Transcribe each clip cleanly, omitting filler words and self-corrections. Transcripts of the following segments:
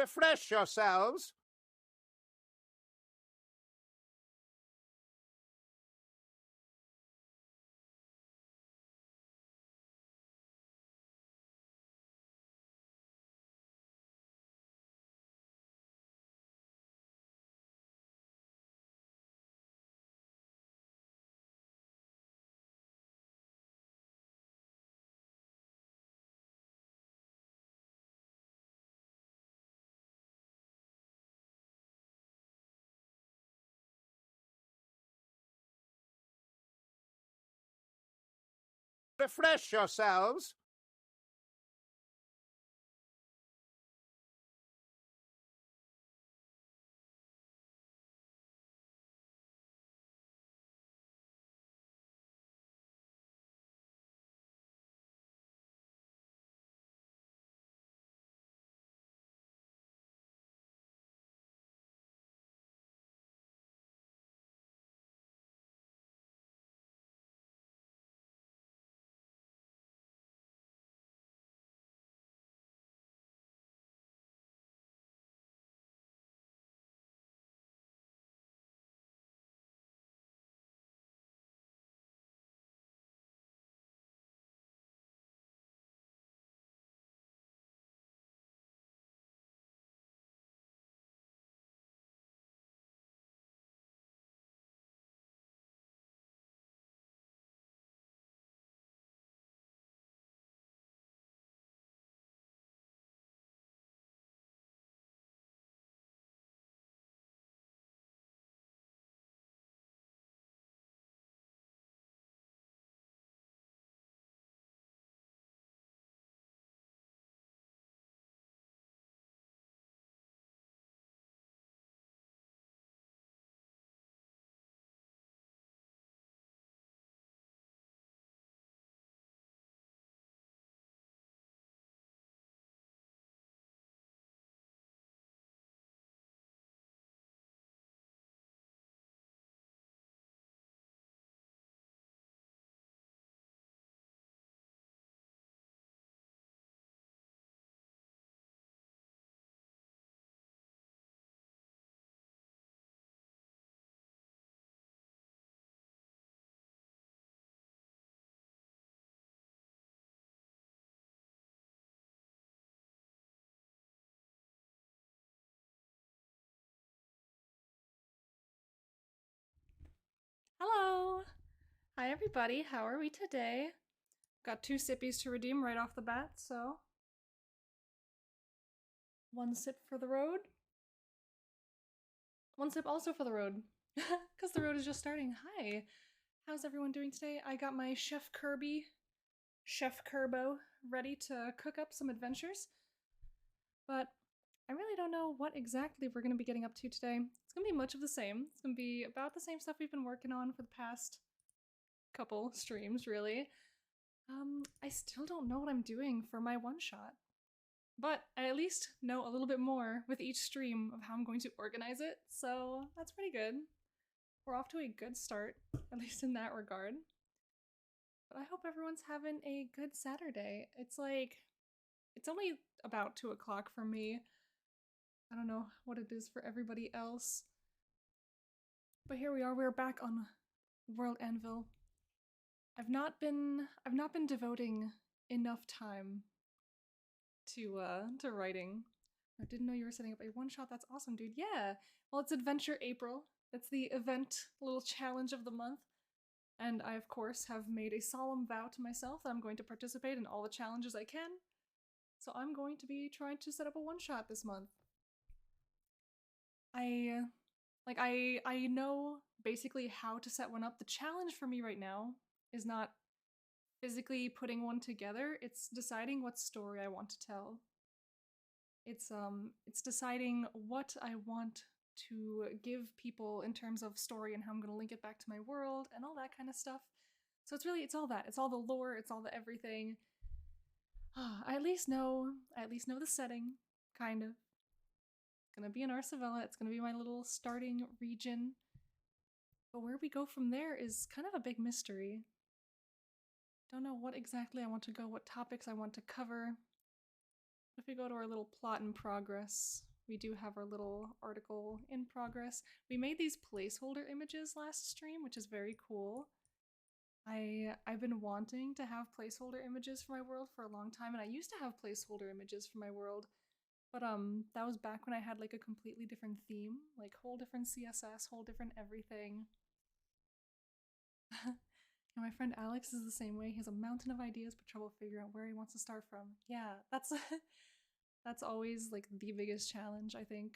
Refresh yourselves. Refresh yourselves. Hello! Hi everybody, how are we today? Got 2 sippies to redeem right off the bat, so 1 sip for the road. 1 sip also for the road, because the road is just starting. Hi! How's everyone doing today? I got my Chef Kerbo, ready to cook up some adventures. But I really don't know what exactly we're going to be getting up to today. It's going to be much of the same. It's going to be about the same stuff we've been working on for the past couple streams, really. I still don't know what I'm doing for my one-shot. But I at least know a little bit more with each stream of how I'm going to organize it, so that's pretty good. We're off to a good start, at least in that regard. But I hope everyone's having a good Saturday. It's only about 2 o'clock for me. I don't know what it is for everybody else. But here we are, we're back on WorldAnvil. I've not been devoting enough time to writing. I didn't know you were setting up a one-shot. That's awesome, dude. Yeah. Well, it's Adventure April. That's the event little challenge of the month. And I, of course, have made a solemn vow to myself that I'm going to participate in all the challenges I can. So I'm going to be trying to set up a one-shot this month. I know basically how to set one up. The challenge for me right now is not physically putting one together, it's deciding what story I want to tell. It's deciding what I want to give people in terms of story and how I'm going to link it back to my world and all that kind of stuff. So it's all that. It's all the lore, it's all the everything. I at least know the setting, kind of. It's gonna be in Arsavella, it's gonna be my little starting region. But where we go from there is kind of a big mystery. Don't know what exactly I want to go, what topics I want to cover. If we go to our little plot in progress, we do have our little article in progress. We made these placeholder images last stream, which is very cool. I've been wanting to have placeholder images for my world for a long time, and I used to have placeholder images for my world, but that was back when I had like a completely different theme, like whole different CSS, whole different everything. And my friend Alex is the same way. He has a mountain of ideas but trouble figuring out where he wants to start from. Yeah, that's that's always like the biggest challenge, I think,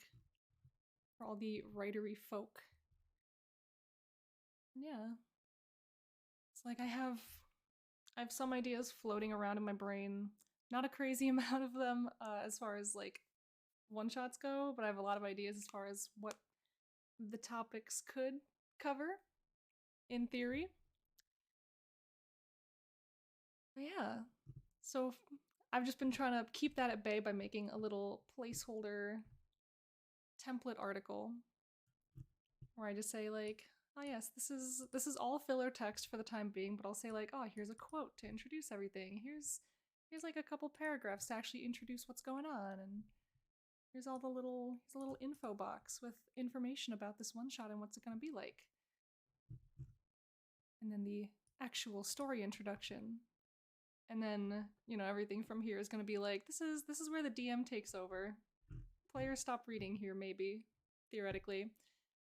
for all the writery folk. Yeah. It's like I have some ideas floating around in my brain. Not a crazy amount of them as far as like one-shots go, but I have a lot of ideas as far as what the topics could cover in theory. But yeah, so I've just been trying to keep that at bay by making a little placeholder template article where I just say like, oh yes, this is all filler text for the time being, but I'll say like, oh, here's a quote to introduce everything. Here's like a couple paragraphs to actually introduce what's going on, and here's all the little info box with information about this one shot and what's it gonna be like. And then the actual story introduction. And then, you know, everything from here is gonna be like, this is where the DM takes over. Players stop reading here, maybe, theoretically.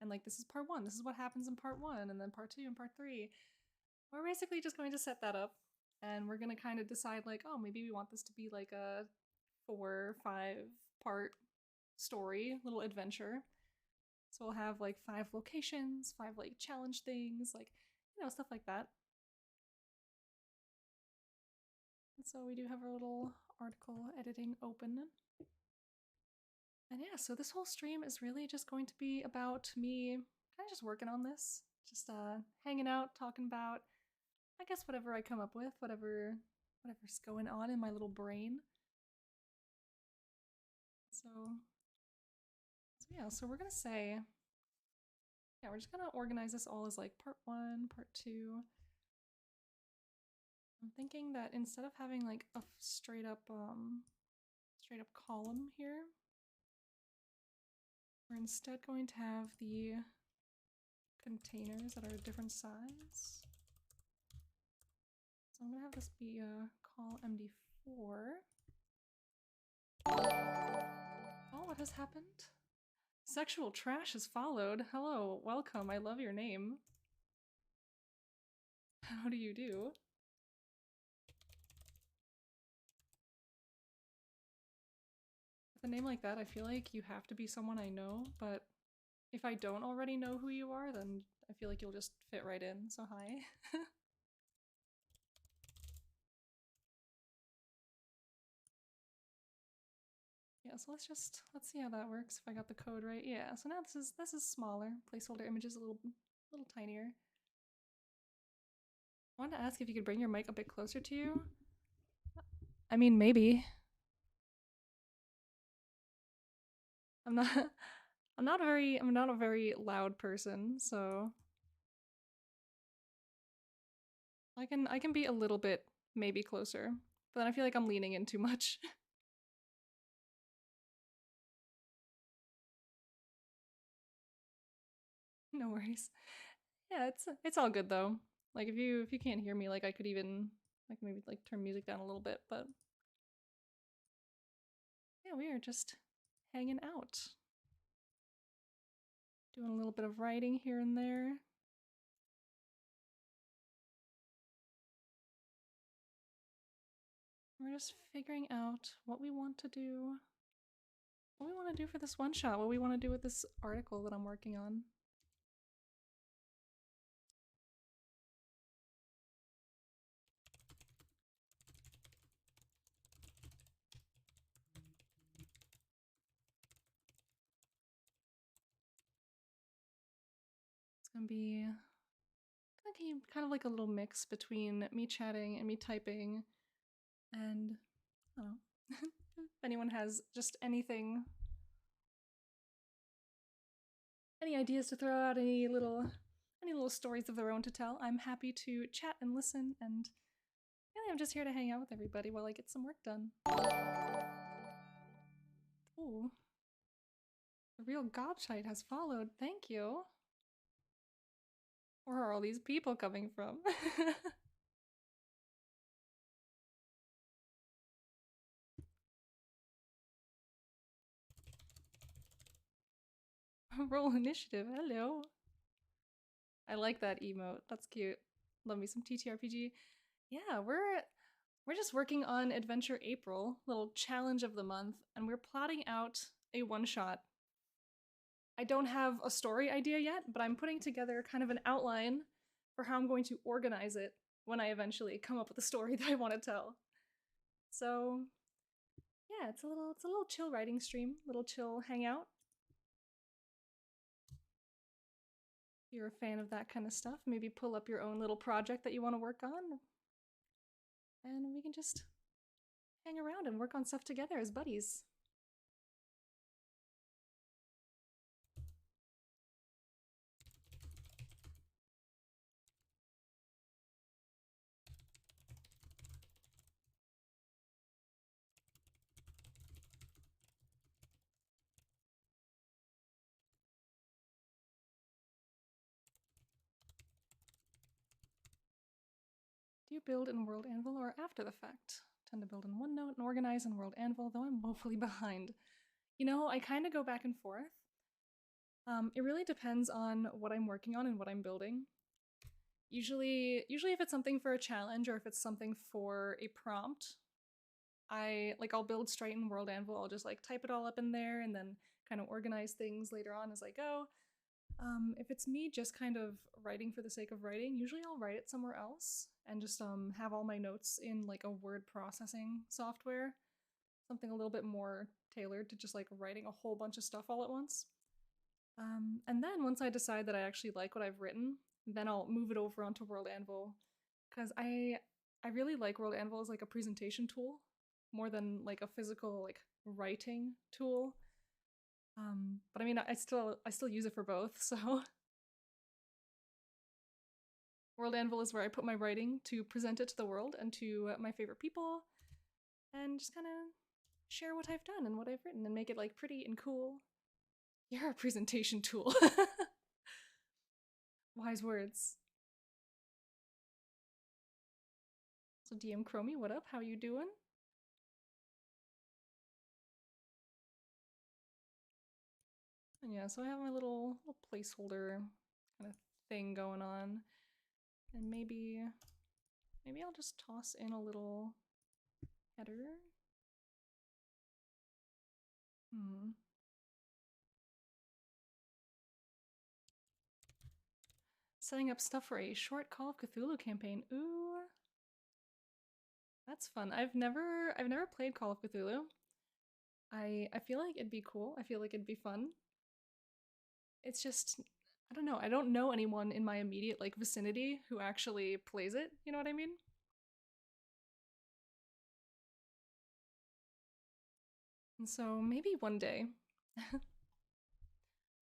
And like, this is part 1, this is what happens in part 1, and then part 2 and part 3. We're basically just going to set that up, and we're gonna kind of decide like, oh, maybe we want this to be like a 4 or 5 part story, little adventure. So we'll have like 5 locations, 5 like challenge things, like, you know, stuff like that. And so we do have our little article editing open. And yeah, so this whole stream is really just going to be about me kind of just working on this. Just hanging out, talking about, I guess, whatever I come up with, whatever's going on in my little brain. So yeah, so we're gonna say, yeah, we're just gonna organize this all as like part 1, part 2. I'm thinking that instead of having like a straight up column here, we're instead going to have the containers that are a different size. So I'm gonna have this be a call MD4. Oh, what has happened? Sexual trash has followed. Hello, welcome, I love your name. How do you do? With a name like that, I feel like you have to be someone I know, but if I don't already know who you are, then I feel like you'll just fit right in, so hi. Yeah, so let's see how that works, if I got the code right. Yeah, so now this is smaller. Placeholder image is a little tinier. I wanted to ask if you could bring your mic a bit closer to you. I mean, maybe. I'm not a very loud person, so I can be a little bit maybe closer, but then I feel like I'm leaning in too much. No worries. Yeah, it's all good though. Like if you can't hear me, like I can maybe like turn music down a little bit, but yeah, we are just hanging out. Doing a little bit of writing here and there. We're just figuring out what we want to do. What we want to do for this one shot, what we want to do with this article that I'm working on. It's gonna be kind of like a little mix between me chatting and me typing, and I don't know. If anyone has just anything, any ideas to throw out, any little stories of their own to tell, I'm happy to chat and listen, and really I'm just here to hang out with everybody while I get some work done. Ooh. The real gobshite has followed. Thank you. Where are all these people coming from? Roll initiative. Hello. I like that emote. That's cute. Love me some TTRPG. Yeah, we're just working on Adventure April, little challenge of the month, and we're plotting out a one-shot. I don't have a story idea yet, but I'm putting together kind of an outline for how I'm going to organize it when I eventually come up with a story that I want to tell. So, yeah, it's a little chill writing stream, little chill hangout. If you're a fan of that kind of stuff, maybe pull up your own little project that you want to work on, and we can just hang around and work on stuff together as buddies. Do you build in WorldAnvil or after the fact? Tend to build in OneNote and organize in WorldAnvil, though I'm woefully behind. You know, I kind of go back and forth. It really depends on what I'm working on and what I'm building. Usually if it's something for a challenge or if it's something for a prompt, I'll build straight in WorldAnvil. I'll just like type it all up in there and then kind of organize things later on as I go. If it's me just kind of writing for the sake of writing, usually I'll write it somewhere else and just have all my notes in like a word processing software. Something a little bit more tailored to just like writing a whole bunch of stuff all at once. And then once I decide that I actually like what I've written, then I'll move it over onto WorldAnvil because I really like WorldAnvil as like a presentation tool more than like a physical like writing tool. But I mean, I still use it for both. So WorldAnvil is where I put my writing to present it to the world and to my favorite people, and just kind of share what I've done and what I've written and make it like pretty and cool. You're a presentation tool. Wise words. So DM Chromie, what up? How you doing? And yeah, so I have my little placeholder kind of thing going on. And maybe I'll just toss in a little header. Setting up stuff for a short Call of Cthulhu campaign. Ooh. That's fun. I've never played Call of Cthulhu. I feel like it'd be cool. I feel like it'd be fun. It's just I don't know. I don't know anyone in my immediate like vicinity who actually plays it. You know what I mean? And so maybe one day.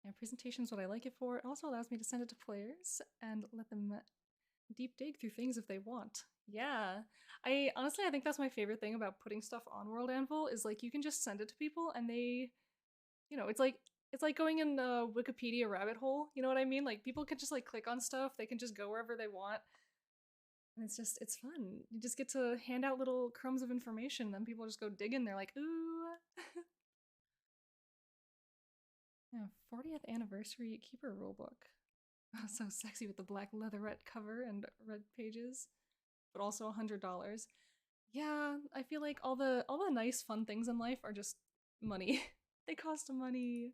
Yeah, presentation's what I like it for. It also allows me to send it to players and let them deep dig through things if they want. Yeah. I honestly I think that's my favorite thing about putting stuff on WorldAnvil is like you can just send it to people and they it's like going in the Wikipedia rabbit hole, you know what I mean? Like people can just like click on stuff, they can just go wherever they want. And it's fun. You just get to hand out little crumbs of information, then people just go digging, they're like, ooh. Yeah, 40th anniversary keeper rulebook. Oh, so sexy with the black leatherette cover and red pages, but also $100. Yeah, I feel like all the nice fun things in life are just money. They cost money.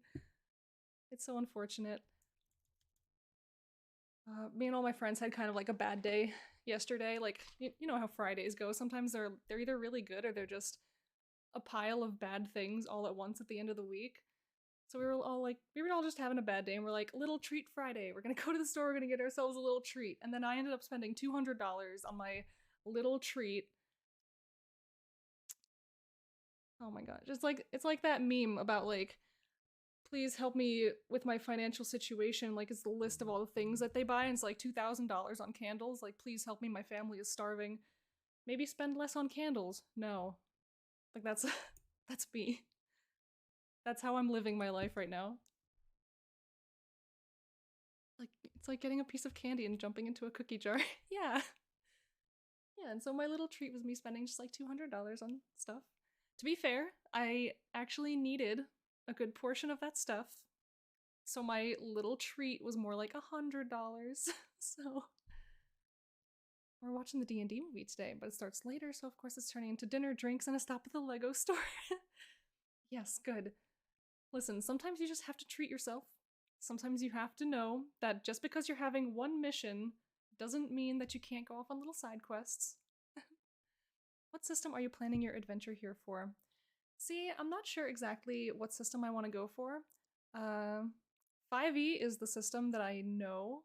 It's so unfortunate. Me and all my friends had kind of like a bad day yesterday. Like you know how Fridays go. Sometimes they're either really good or they're just a pile of bad things all at once at the end of the week. So we were all just having a bad day, and we're like, little treat Friday. We're gonna go to the store. We're gonna get ourselves a little treat. And then I ended up spending $200 on my little treat. Oh my god! It's like that meme about like, please help me with my financial situation. Like it's the list of all the things that they buy, and it's like $2,000 on candles. Like please help me. My family is starving. Maybe spend less on candles. No, like that's that's me. That's how I'm living my life right now. Like, it's like getting a piece of candy and jumping into a cookie jar. Yeah. Yeah, and so my little treat was me spending just like $200 on stuff. To be fair, I actually needed a good portion of that stuff. So my little treat was more like $100. So we're watching the D&D movie today, but it starts later, so of course it's turning into dinner, drinks, and a stop at the Lego store. Yes, good. Listen, sometimes you just have to treat yourself. Sometimes you have to know that just because you're having one mission doesn't mean that you can't go off on little side quests. What system are you planning your adventure here for? See, I'm not sure exactly what system I want to go for. 5e is the system that I know.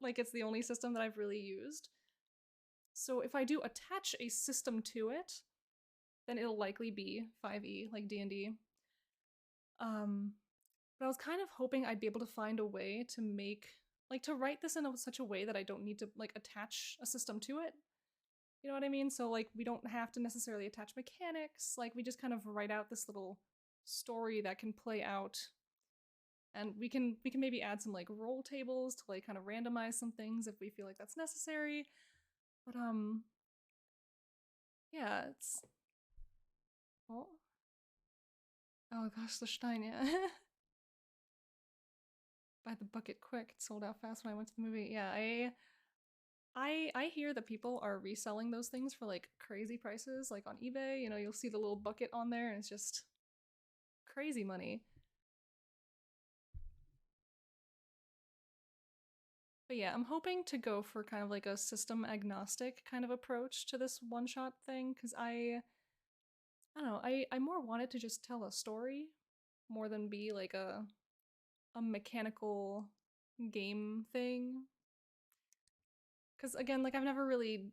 Like, it's the only system that I've really used. So if I do attach a system to it, then it'll likely be 5e, like D&D. But I was kind of hoping I'd be able to find a way to make, like, to write this in such a way that I don't need to, like, attach a system to it. You know what I mean? So, like, we don't have to necessarily attach mechanics. Like, we just kind of write out this little story that can play out. And we can maybe add some, like, roll tables to, like, kind of randomize some things if we feel like that's necessary. But, yeah, it's... Oh. Oh gosh, the Stein, yeah. Buy the bucket quick. It sold out fast when I went to the movie. Yeah, I hear that people are reselling those things for like crazy prices, like on eBay. You know, you'll see the little bucket on there and it's just crazy money. But yeah, I'm hoping to go for kind of like a system agnostic kind of approach to this one-shot thing, because I don't know, I more wanted to just tell a story more than be like a mechanical game thing. Because again, like I've never really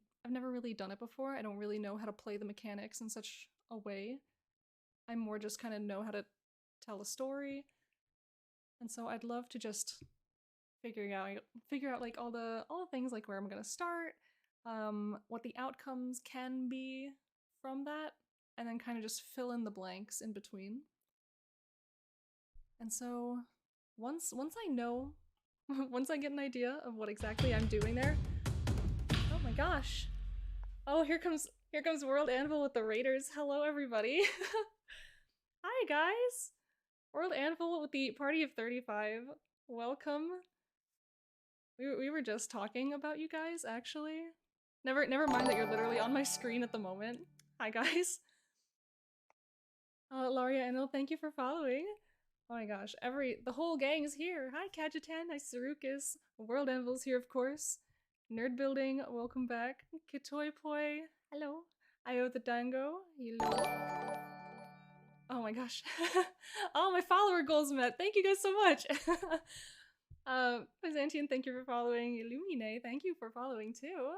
done it before. I don't really know how to play the mechanics in such a way. I more just kind of know how to tell a story. And so I'd love to just figure out like all the things, like where I'm gonna start, what the outcomes can be from that, and then kind of just fill in the blanks in between. And so once I know, once I get an idea of what exactly I'm doing there. Oh my gosh. Oh, here comes WorldAnvil with the Raiders. Hello everybody. Hi guys. WorldAnvil with the party of 35. Welcome. We were just talking about you guys, actually. Never mind that you're literally on my screen at the moment. Hi guys. Laria Enel, thank you for following. Oh my gosh, the whole gang is here. Hi Kajitan, hi Sarukas. WorldAnvil's here, of course. Nerd Building, welcome back. Kitoy Poi, hello. Io the Dango, hello. Oh my gosh. Oh, my follower goals met. Thank you guys so much. Byzantian, thank you for following. Illumine, thank you for following too.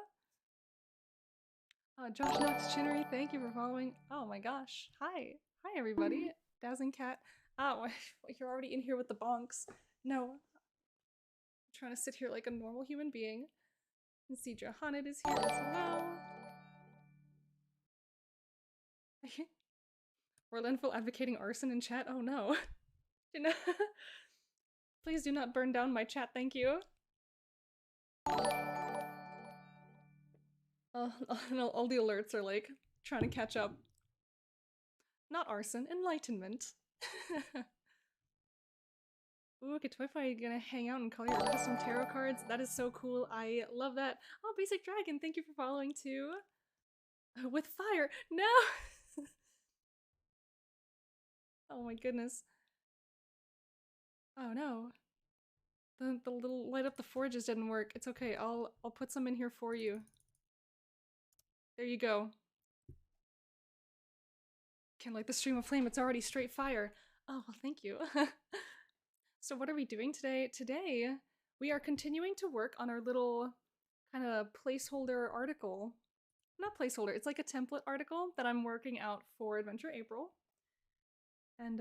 Josh Knox Chinnery, thank you for following. Oh my gosh. Hi. Hi everybody. Dazzling Cat. Oh, you're already in here with the bonks. No. I'm trying to sit here like a normal human being. And see Johannet is here as well. WorldAnvil advocating arson in chat? Oh no. Please do not burn down my chat, thank you. All the alerts are like trying to catch up. Not arson, enlightenment. Ooh, Katoifi, you're gonna hang out and color your custom tarot cards. That is so cool. I love that. Oh, Basic Dragon, thank you for following too. With fire! No! Oh my goodness. Oh no. The little light up the forges didn't work. It's okay. I'll put some in here for you. There you go. Can't light the stream of flame. It's already straight fire. Oh, well, thank you. So what are we doing today? Today, we are continuing to work on our little kind of placeholder article. Not placeholder, it's like a template article that I'm working out for Adventure April. And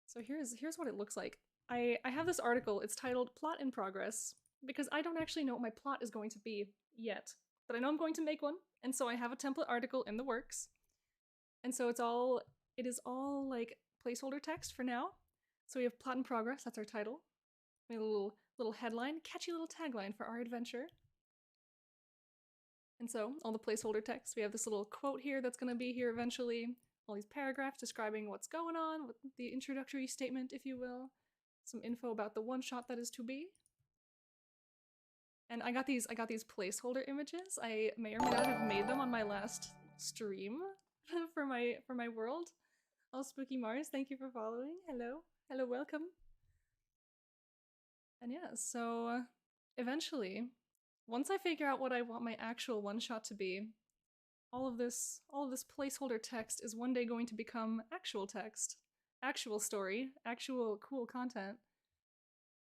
so here's what it looks like. I have this article, it's titled Plot in Progress, because I don't actually know what my plot is going to be yet. But I know I'm going to make one, and so I have a template article in the works. And so it's all it is all like placeholder text for now. So we have plot in progress, that's our title. We have a little headline, catchy little tagline for our adventure. And so, all the placeholder text, we have this little quote here that's going to be here eventually, all these paragraphs describing what's going on, the introductory statement, if you will, some info about the one-shot that is to be. And I got these placeholder images. I may or may not have made them on my last stream for my world. Oh, Spooky Mars, thank you for following. Hello, welcome. And yeah, so eventually, once I figure out what I want my actual one-shot to be, all of this placeholder text is one day going to become actual text, actual story, actual cool content.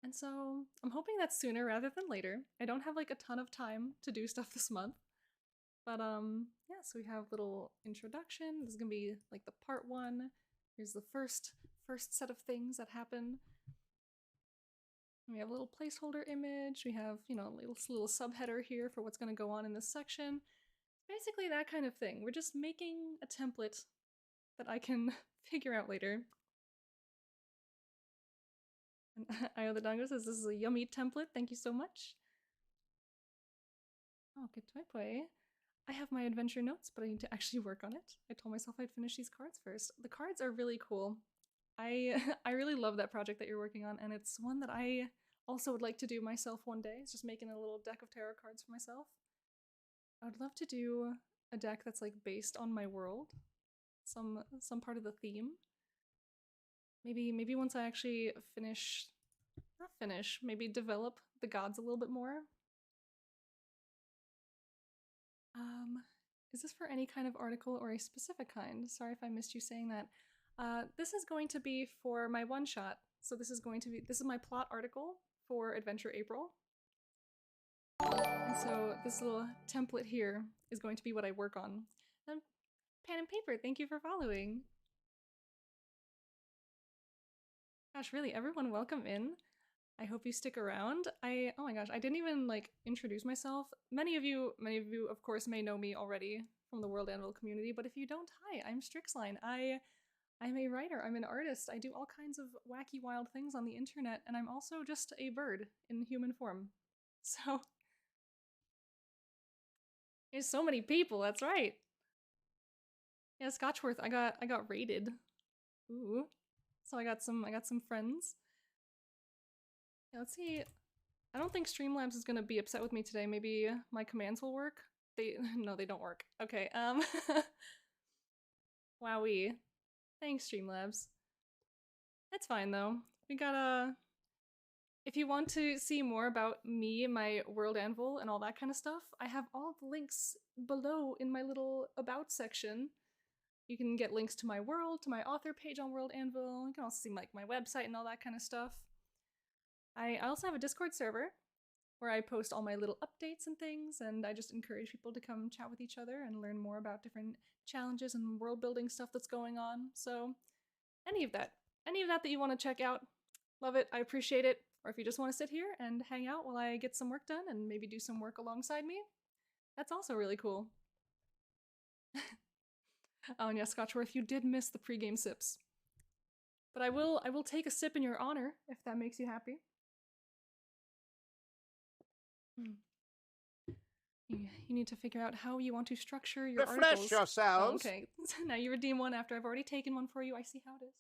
And so I'm hoping that's sooner rather than later. I don't have like a ton of time to do stuff this month. But yeah, so we have little introduction. This is gonna be like the part 1. Here's the first set of things that happen. We have a little placeholder image. We have, you know, a little subheader here for what's gonna go on in this section. Basically that kind of thing. We're just making a template that I can figure out later. And Io the Dango says this is a yummy template. Thank you so much. Oh, good toy play. I have my adventure notes, but I need to actually work on it. I told myself I'd finish these cards first. The cards are really cool. I really love that project that you're working on, and it's one that I also would like to do myself one day. It's just making a little deck of tarot cards for myself. I would love to do a deck that's like based on my world, some part of the theme. Maybe once I actually maybe develop the gods a little bit more. Is this for any kind of article or a specific kind? Sorry if I missed you saying that. This is going to be for my one-shot. So this is my plot article for Adventure April. And so this little template here is going to be what I work on. And Pen and Paper, thank you for following. Gosh, really, everyone welcome in. I hope you stick around. Oh my gosh, I didn't even like introduce myself. Many of you of course may know me already from the WorldAnvil community, but if you don't, hi, I'm Strixline. I'm a writer, I'm an artist, I do all kinds of wacky wild things on the internet, and I'm also just a bird in human form. So there's so many people, that's right. Yeah, Scotchworth, I got raided. Ooh. So I got some friends. Yeah, let's see. I don't think Streamlabs is gonna be upset with me today. Maybe my commands will work. No, they don't work. Okay, Wowee. Thanks, Streamlabs. That's fine though. We got if you want to see more about me, my WorldAnvil, and all that kind of stuff, I have all the links below in my little about section. You can get links to my world, to my author page on WorldAnvil. You can also see like my website and all that kind of stuff. I also have a Discord server where I post all my little updates and things, and I just encourage people to come chat with each other and learn more about different challenges and world building stuff that's going on. So any of that you want to check out, love it, I appreciate it. Or if you just want to sit here and hang out while I get some work done and maybe do some work alongside me, that's also really cool. Oh, and yeah, Scotchworth, you did miss the pregame sips. But I will take a sip in your honor, if that makes you happy. You need to figure out how you want to structure your Refresh articles. yourselves. Oh, okay, now you redeem one after I've already taken one for you. I see how it is.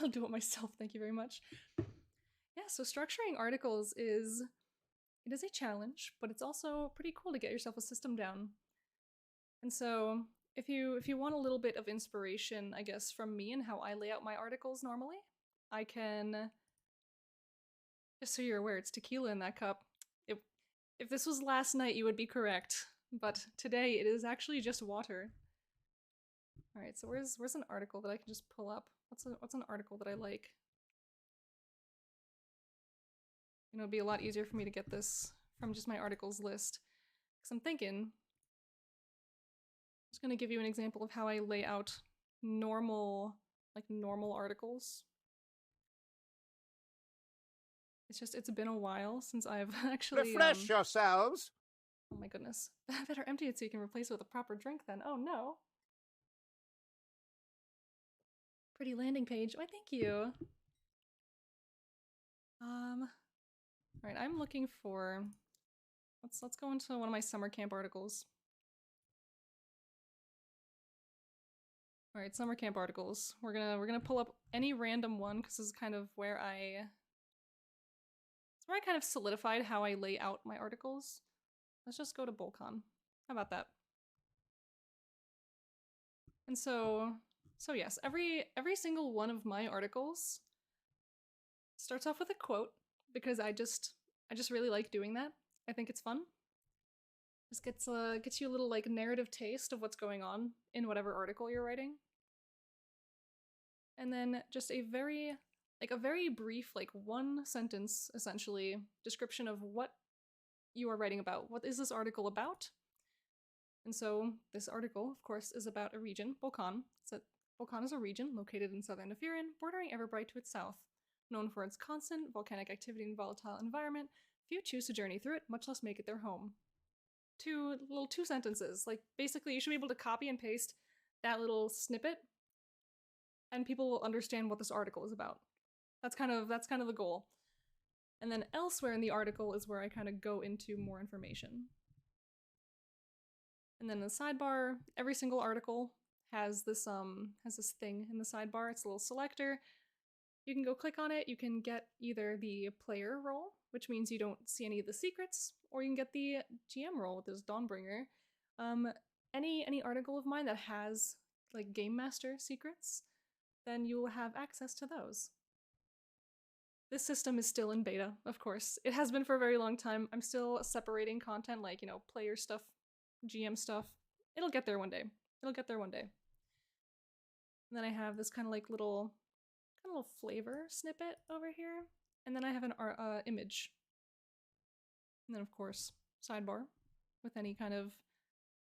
I'll do it myself, thank you very much. Yeah, so structuring articles is a challenge, but it's also pretty cool to get yourself a system down. And so if you want a little bit of inspiration, I guess, from me and how I lay out my articles normally, I can, just so you're aware, it's tequila in that cup. If this was last night, you would be correct, but today it is actually just water. All right, so where's an article that I can just pull up? What's an article that I like? You know, it'd be a lot easier for me to get this from just my articles list. Because I'm thinking, I'm just gonna give you an example of how I lay out normal articles. It's been a while since I've actually- Refresh yourselves! Oh my goodness. Better empty it so you can replace it with a proper drink then. Oh no. Pretty landing page. Why, thank you. Alright, I'm looking for... Let's go into one of my summer camp articles. Alright, summer camp articles. We're gonna pull up any random one, because this is kind of where it's where I kind of solidified how I lay out my articles. Let's just go to BullCon. How about that? And so yes, every single one of my articles starts off with a quote, because I just really like doing that. I think it's fun. Just gets you a little like narrative taste of what's going on in whatever article you're writing. And then just a very brief, like one sentence essentially description of what you are writing about. What is this article about? And so this article, of course, is about a region, Volcan. So Volcan is a region located in southern Ephirian, bordering Everbright to its south. Known for its constant volcanic activity and volatile environment, few choose to journey through it, much less make it their home. Two sentences. Like, basically, you should be able to copy and paste that little snippet, and people will understand what this article is about. That's kind of the goal. And then elsewhere in the article is where I kind of go into more information. And then in the sidebar, every single article has this thing in the sidebar. It's a little selector. You can go click on it. You can get either the player role, which means you don't see any of the secrets, or you can get the GM role with this Dawnbringer. Any article of mine that has like Game Master secrets, then you will have access to those. This system is still in beta, of course. It has been for a very long time. I'm still separating content, like, you know, player stuff, GM stuff. It'll get there one day. It'll get there one day. And then I have this kind of like little flavor snippet over here. And then I have an image. And then, of course, sidebar with any kind of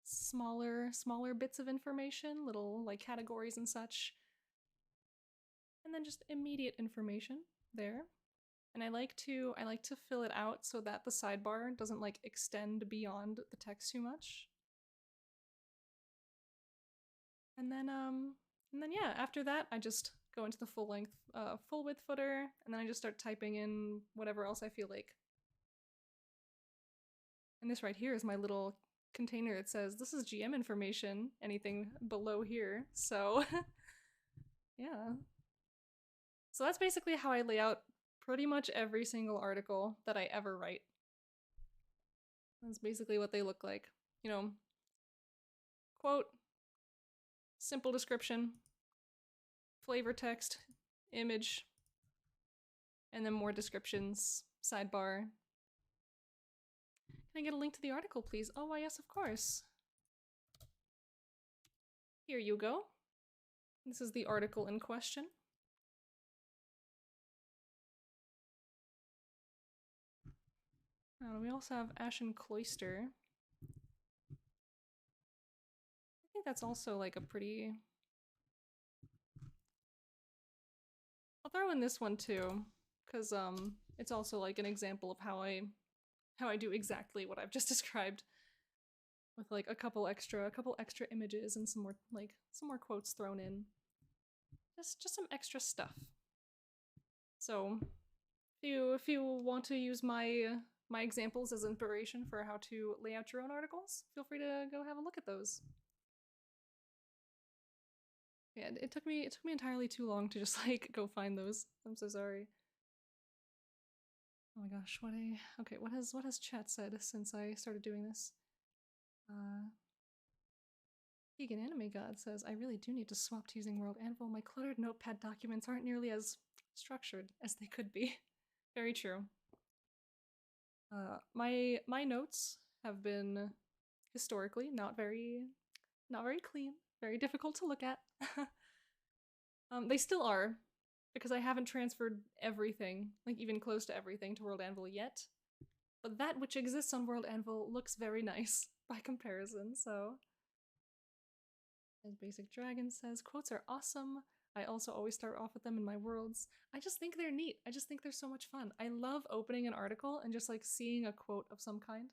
smaller bits of information, little like categories and such. And then just immediate information there. And I like to fill it out so that the sidebar doesn't like extend beyond the text too much. And then yeah, after that I just go into the full width footer, and then I just start typing in whatever else I feel like. And this right here is my little container that says this is GM information, anything below here. So yeah. So that's basically how I lay out pretty much every single article that I ever write. That's basically what they look like. You know, quote, simple description, flavor text, image, and then more descriptions, sidebar. Can I get a link to the article, please? Oh, why, yes, of course. Here you go. This is the article in question. We also have Ashen Cloister. I think that's also like a pretty... I'll throw in this one too, because it's also like an example of how I do exactly what I've just described, with like a couple extra images and some more quotes thrown in. Just some extra stuff. So if you want to use my examples as inspiration for how to lay out your own articles, feel free to go have a look at those. Yeah, it took me entirely too long to just like go find those. I'm so sorry. Oh my gosh, what has chat said since I started doing this? Vegan Anime God says, I really do need to swap to using WorldAnvil. My cluttered notepad documents aren't nearly as structured as they could be. Very true. My notes have been historically not very clean, very difficult to look at. They still are, because I haven't transferred everything, like even close to everything, to WorldAnvil yet. But that which exists on WorldAnvil looks very nice by comparison, so... As Basic Dragon says, quotes are awesome. I also always start off with them in my worlds. I just think they're neat. I just think they're so much fun. I love opening an article and just like seeing a quote of some kind.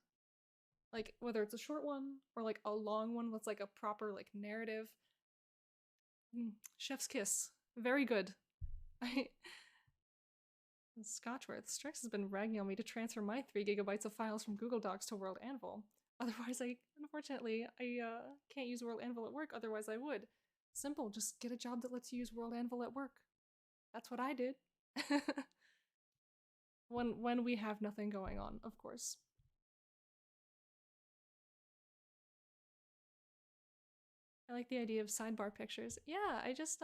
Like whether it's a short one or like a long one that's like a proper like narrative. Chef's kiss. Very good. I Scotchworth. Strix has been ragging on me to transfer my 3 gigabytes of files from Google Docs to WorldAnvil. Otherwise, unfortunately, I can't use WorldAnvil at work, otherwise I would. Simple, just get a job that lets you use WorldAnvil at work. That's what I did. when we have nothing going on, of course. I like the idea of sidebar pictures. Yeah, I just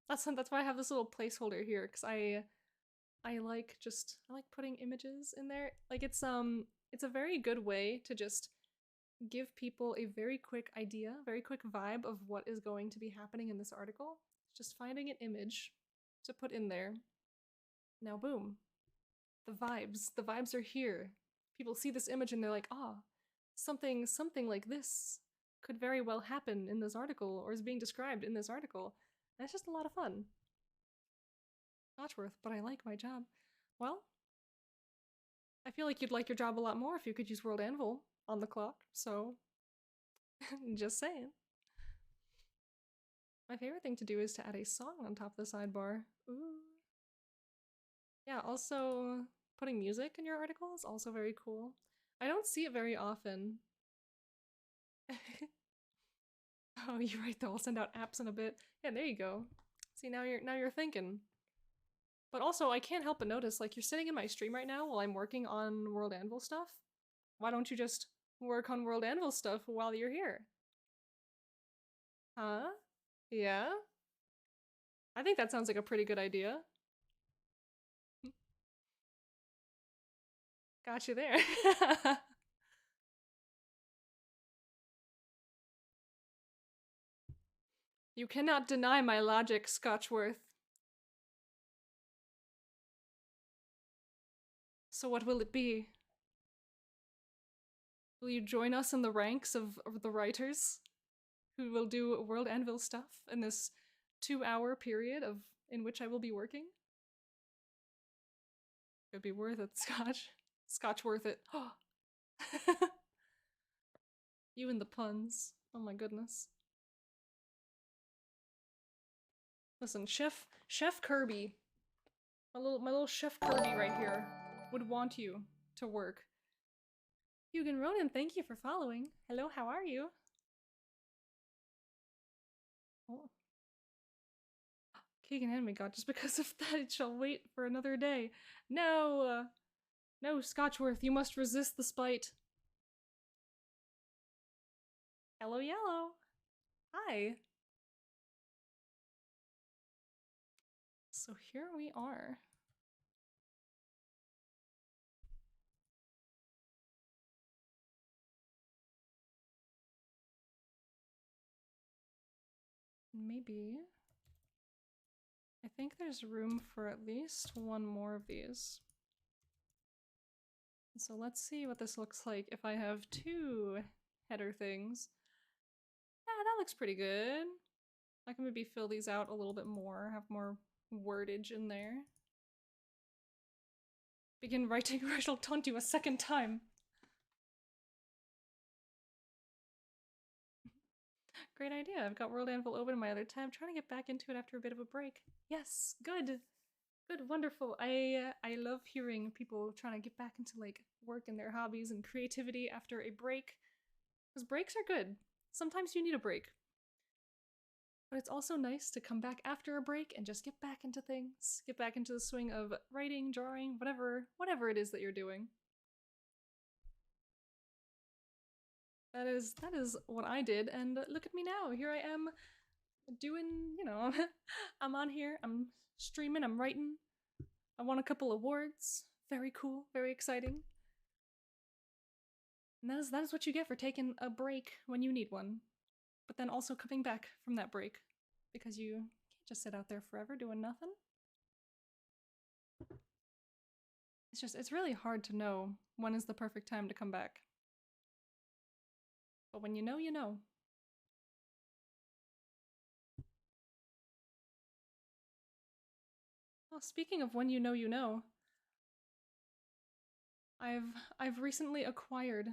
that's why I have this little placeholder here, because I like putting images in there. Like it's a very good way to just give people a very quick idea, very quick vibe of what is going to be happening in this article. Just finding an image to put in there. Now boom. The vibes are here. People see this image and they're like, "Ah, something like this could very well happen in this article or is being described in this article." And it's just a lot of fun. Notchworth, but I like my job. Well, I feel like you'd like your job a lot more if you could use WorldAnvil on the clock, so just saying. My favorite thing to do is to add a song on top of the sidebar. Ooh. Yeah, also putting music in your article is also very cool. I don't see it very often. Oh, you're right though, I'll send out apps in a bit. Yeah, there you go. See, now you're thinking. But also, I can't help but notice, like, you're sitting in my stream right now while I'm working on WorldAnvil stuff. Why don't you just work on WorldAnvil stuff while you're here? Huh? Yeah? I think that sounds like a pretty good idea. Got you there. You cannot deny my logic, Scotchworth. So what will it be? Will you join us in the ranks of the writers who will do WorldAnvil stuff in this 2-hour period in which I will be working? Could be worth it, Scotch. Scotch worth it. Oh. You and the puns. Oh my goodness. Listen, Chef Kirby, my little Chef Kirby right here, would want you to work. Hugan Ronan, thank you for following. Hello, how are you? Oh. Keegan Enemy God, just because of that, it shall wait for another day. No! No, Scotchworth, you must resist the spite. Hello, Yellow. Hi. So here we are. Maybe. I think there's room for at least one more of these. So let's see what this looks like if I have 2 header things. Yeah, that looks pretty good. I can maybe fill these out a little bit more, have more wordage in there. Begin writing or I shall taunt you a second time. Great idea. I've got WorldAnvil open in my other tab. I'm trying to get back into it after a bit of a break. Yes, good. Good, wonderful. I love hearing people trying to get back into like work and their hobbies and creativity after a break. Because breaks are good. Sometimes you need a break. But it's also nice to come back after a break and just get back into things. Get back into the swing of writing, drawing, whatever it is that you're doing. That is what I did, and look at me now. Here I am doing, you know, I'm on here, I'm streaming, I'm writing. I won a couple awards. Very cool, very exciting. And that is what you get for taking a break when you need one. But then also coming back from that break. Because you can't just sit out there forever doing nothing. It's really hard to know when is the perfect time to come back. But when you know, you know. Well, speaking of when you know, you know. I've recently acquired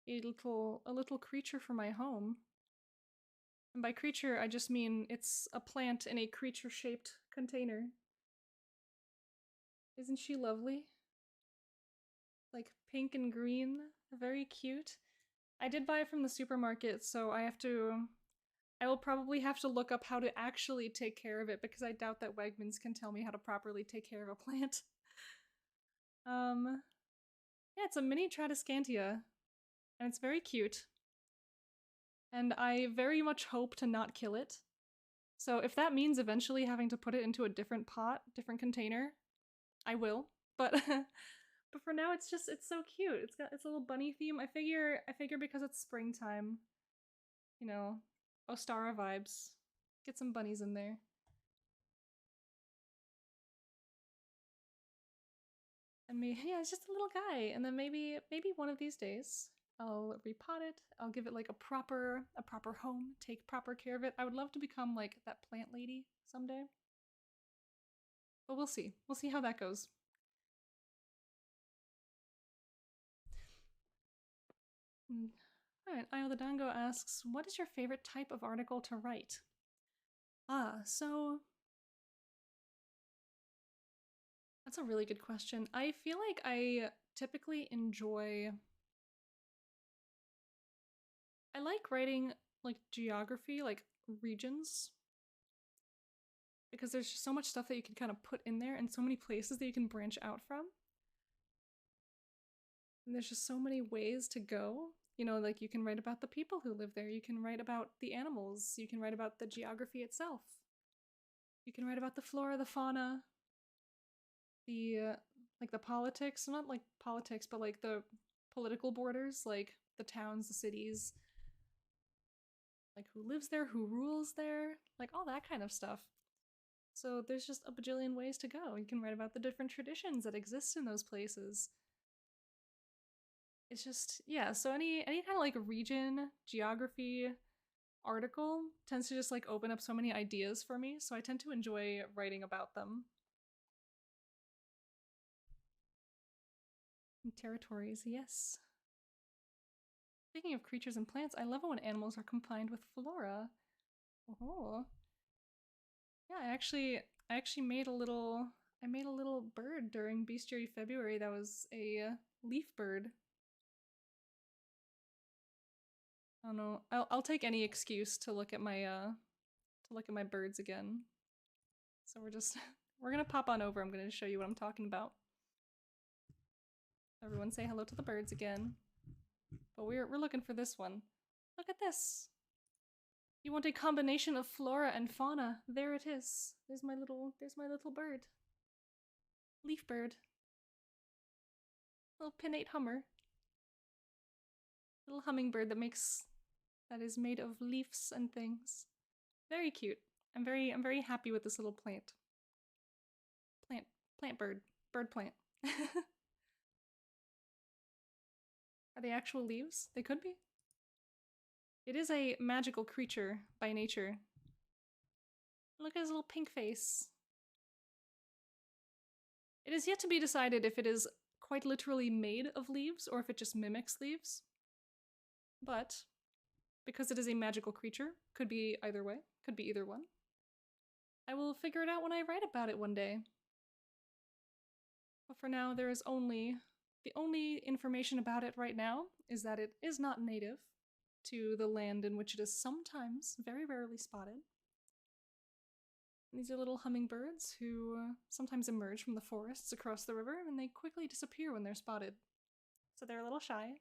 a little creature for my home. And by creature, I just mean it's a plant in a creature-shaped container. Isn't she lovely? Like pink and green, very cute. I did buy it from the supermarket, so I will probably have to look up how to actually take care of it because I doubt that Wegmans can tell me how to properly take care of a plant. Yeah, it's a mini Tradescantia, and it's very cute. And I very much hope to not kill it. So if that means eventually having to put it into a different pot, different container, I will. But but for now, it's so cute. It's got its little bunny theme. I figure because it's springtime, you know, Ostara vibes. Get some bunnies in there. And yeah, it's just a little guy. And then maybe one of these days I'll repot it. I'll give it like a proper home, take proper care of it. I would love to become like that plant lady someday. But we'll see. We'll see how that goes. Alright, Io the Dango asks, what is your favorite type of article to write? So that's a really good question. I feel like I typically enjoy I like writing like geography, like regions, because there's just so much stuff that you can kind of put in there and so many places that you can branch out from. And there's just so many ways to go. You know, like you can write about the people who live there, you can write about the animals, you can write about the geography itself. You can write about the flora, the fauna, the like the politics, not like politics, but like the political borders, like the towns, the cities, like who lives there, who rules there, like all that kind of stuff. So there's just a bajillion ways to go. You can write about the different traditions that exist in those places. It's just, yeah, so any kind of like region, geography article tends to just like open up so many ideas for me, so I tend to enjoy writing about them. And territories, yes. Speaking of creatures and plants, I love it when animals are combined with flora. Oh. Yeah, I actually made a little bird during Bestiary February that was a leaf bird. I don't know. I'll take any excuse to look at my birds again. So we're gonna pop on over. I'm gonna show you what I'm talking about. Everyone say hello to the birds again. But we're looking for this one. Look at this. You want a combination of flora and fauna. There it is. There's my little bird. Leaf bird. Little pinnate hummer. Little hummingbird that is made of leaves and things. Very cute. I'm very happy with this little plant. Plant bird. Bird plant. Are they actual leaves? They could be. It is a magical creature by nature. Look at his little pink face. It is yet to be decided if it is quite literally made of leaves or if it just mimics leaves. But because it is a magical creature, could be either way, could be either one. I will figure it out when I write about it one day. But for now, there is the only information about it right now is that it is not native to the land in which it is sometimes, very rarely spotted. And these are little hummingbirds who sometimes emerge from the forests across the river, and they quickly disappear when they're spotted. So they're a little shy.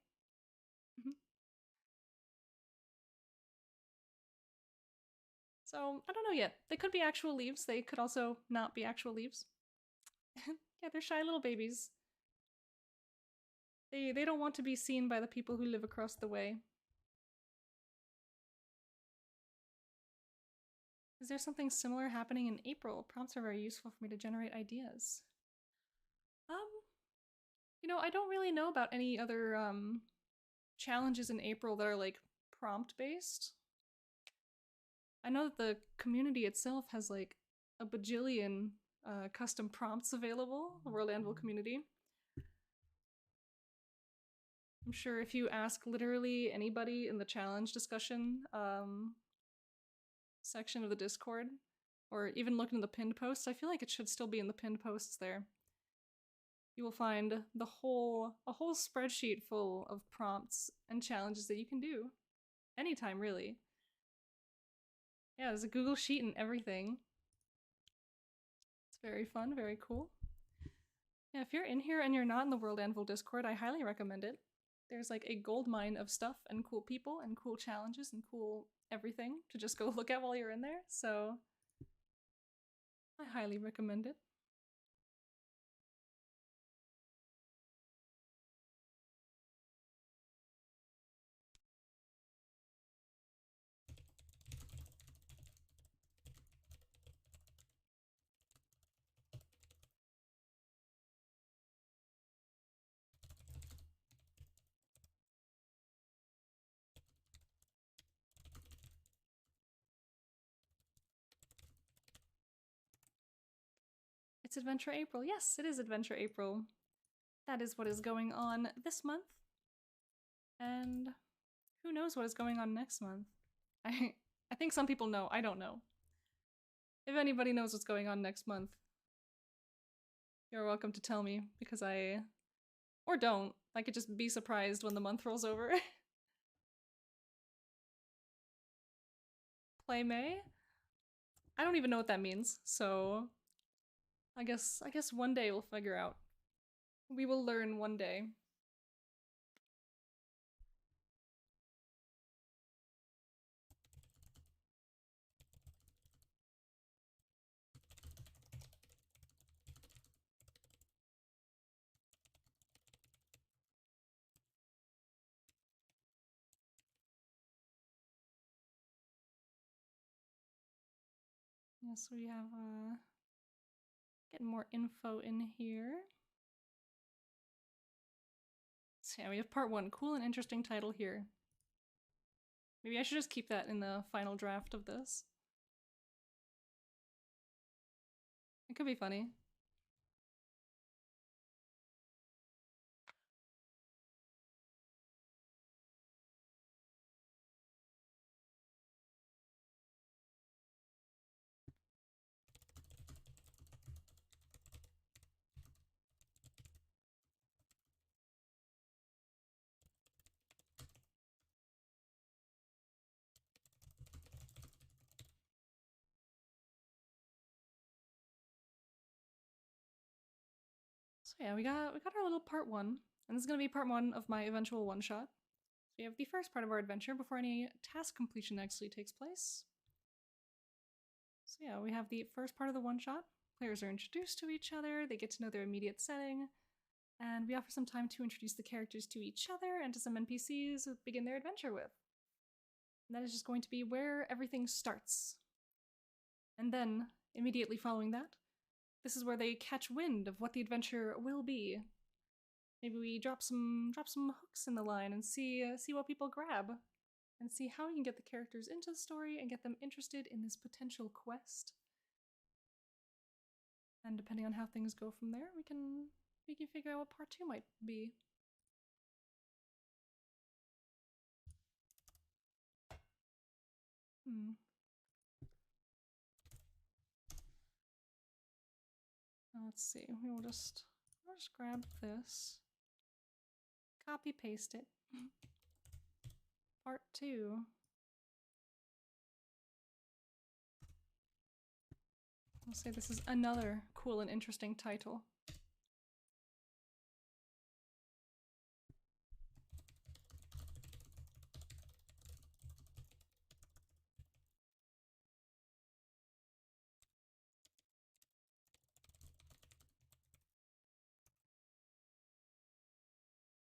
So I don't know yet. They could be actual leaves. They could also not be actual leaves. Yeah, they're shy little babies. They don't want to be seen by the people who live across the way. Is there something similar happening in April? Prompts are very useful for me to generate ideas. You know, I don't really know about any other challenges in April that are like prompt based. I know that the community itself has like a bajillion custom prompts available, the WorldAnvil community. I'm sure if you ask literally anybody in the challenge discussion, section of the Discord, or even look into the pinned posts. I feel like it should still be in the pinned posts there. You will find a whole spreadsheet full of prompts and challenges that you can do anytime, really. Yeah, there's a Google Sheet and everything. It's very fun, very cool. Yeah, if you're in here and you're not in the WorldAnvil Discord, I highly recommend it. There's like a gold mine of stuff and cool people and cool challenges and cool everything to just go look at while you're in there, so I highly recommend it. It's Adventure April. Yes, it is Adventure April. That is what is going on this month. And who knows what is going on next month? I think some people know. I don't know. If anybody knows what's going on next month, you're welcome to tell me, because or don't. I could just be surprised when the month rolls over. Play May? I don't even know what that means, so I guess one day we'll figure out. We will learn one day. Yes, we have getting more info in here. So yeah, we have part 1. Cool and interesting title here. Maybe I should just keep that in the final draft of this. It could be funny. So yeah, we got our little part 1, and this is gonna be part 1 of my eventual one-shot. So we have the first part of our adventure before any task completion actually takes place. So yeah, we have the first part of the one-shot. Players are introduced to each other, they get to know their immediate setting, and we offer some time to introduce the characters to each other and to some NPCs to begin their adventure with. And that is just going to be where everything starts. And then, immediately following that, this is where they catch wind of what the adventure will be. Maybe we drop some hooks in the line and see what people grab, and see how we can get the characters into the story and get them interested in this potential quest. And depending on how things go from there, we can figure out what part 2 might be. Let's see. We'll just grab this, copy paste it. Part 2. I'll say this is another cool and interesting title.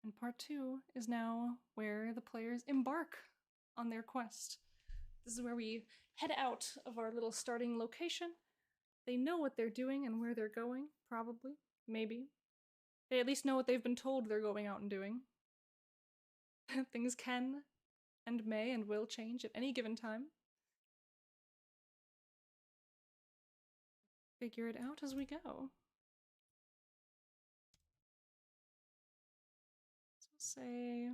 And part 2 is now where the players embark on their quest. This is where we head out of our little starting location. They know what they're doing and where they're going, probably, maybe. They at least know what they've been told they're going out and doing. Things can and may and will change at any given time. Figure it out as we go. So we'll say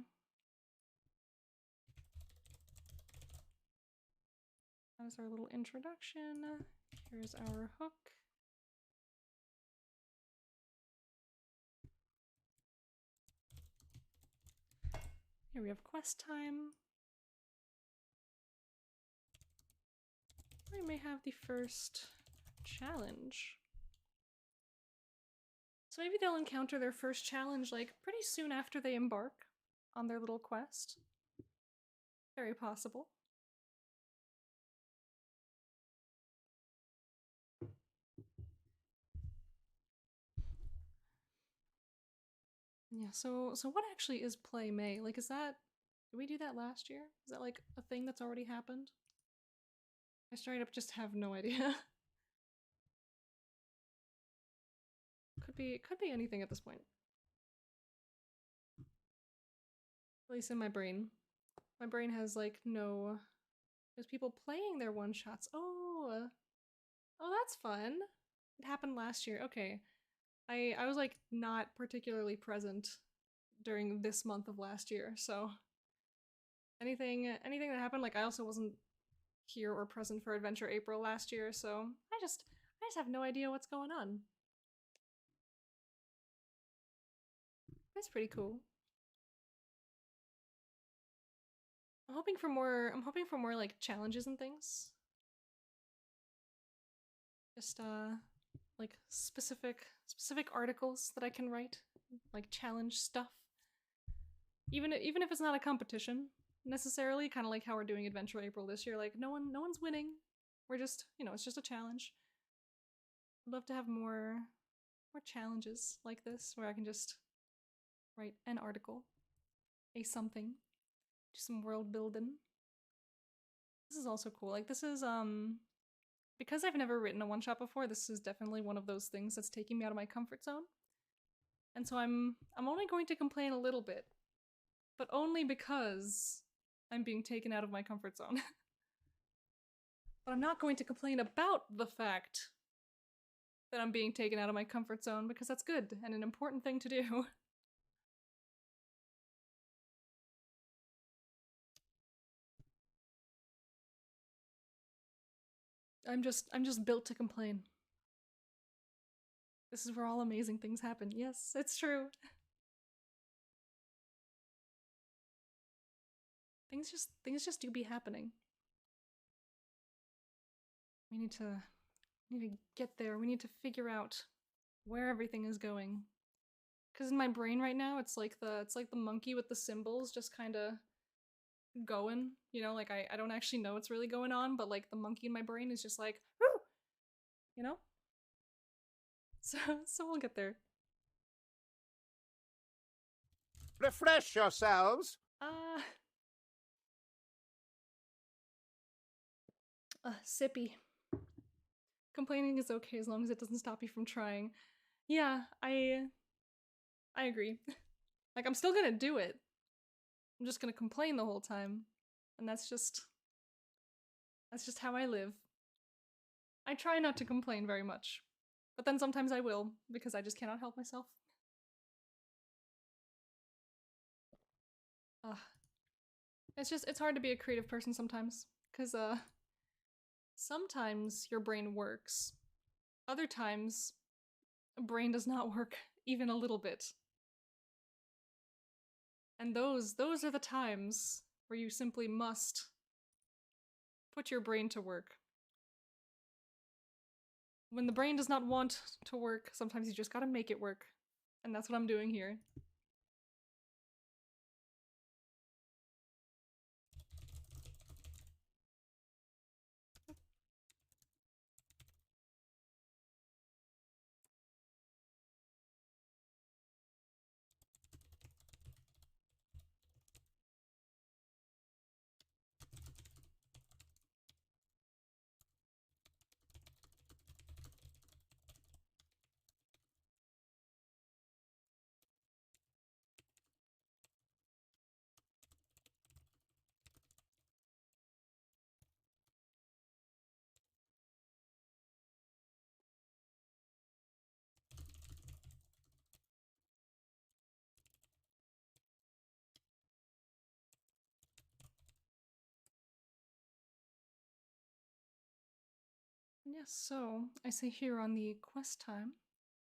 That is our little introduction. Here's our hook. Here we have quest time. We may have the first challenge. So maybe they'll encounter their first challenge like pretty soon after they embark on their little quest. Very possible. Yeah, so what actually is Play May? Like, is that, did we do that last year? Is that like a thing that's already happened? I straight up just have no idea. Could be anything at this point. At least in my brain. My brain has like no, there's people playing their one-shots. Oh, that's fun. It happened last year. Okay. I was like not particularly present during this month of last year, so anything that happened, like I also wasn't here or present for Adventure April last year, so I just have no idea what's going on. That's pretty cool. I'm hoping for more like challenges and things. Just like specific articles that I can write, like challenge stuff. Even if it's not a competition necessarily, kind of like how we're doing Adventure April this year. Like no one's winning. We're just, you know, it's just a challenge. I'd love to have more challenges like this where I can just write an article, a something, do some world building. This is also cool. Like this is because I've never written a one-shot before, this is definitely one of those things that's taking me out of my comfort zone. And so I'm only going to complain a little bit, but only because I'm being taken out of my comfort zone. But I'm not going to complain about the fact that I'm being taken out of my comfort zone because that's good and an important thing to do. I'm just built to complain. This is where all amazing things happen. Yes, it's true. Things just do be happening. We need to get there. We need to figure out where everything is going. Cause in my brain right now, it's like the monkey with the symbols just kind of going. You know, like I don't actually know what's really going on, but like the monkey in my brain is just like, woo! You know. So we'll get there. Refresh yourselves. Sippy. Complaining is okay as long as it doesn't stop you from trying. Yeah, I agree. Like, I'm still gonna do it. I'm just gonna complain the whole time. And that's just how I live. I try not to complain very much. But then sometimes I will, because I just cannot help myself. It's hard to be a creative person sometimes. Because, sometimes your brain works. Other times, a brain does not work even a little bit. And those are the times where you simply must put your brain to work. When the brain does not want to work, sometimes you just gotta make it work. And that's what I'm doing here. Yes, so I say here on the quest time,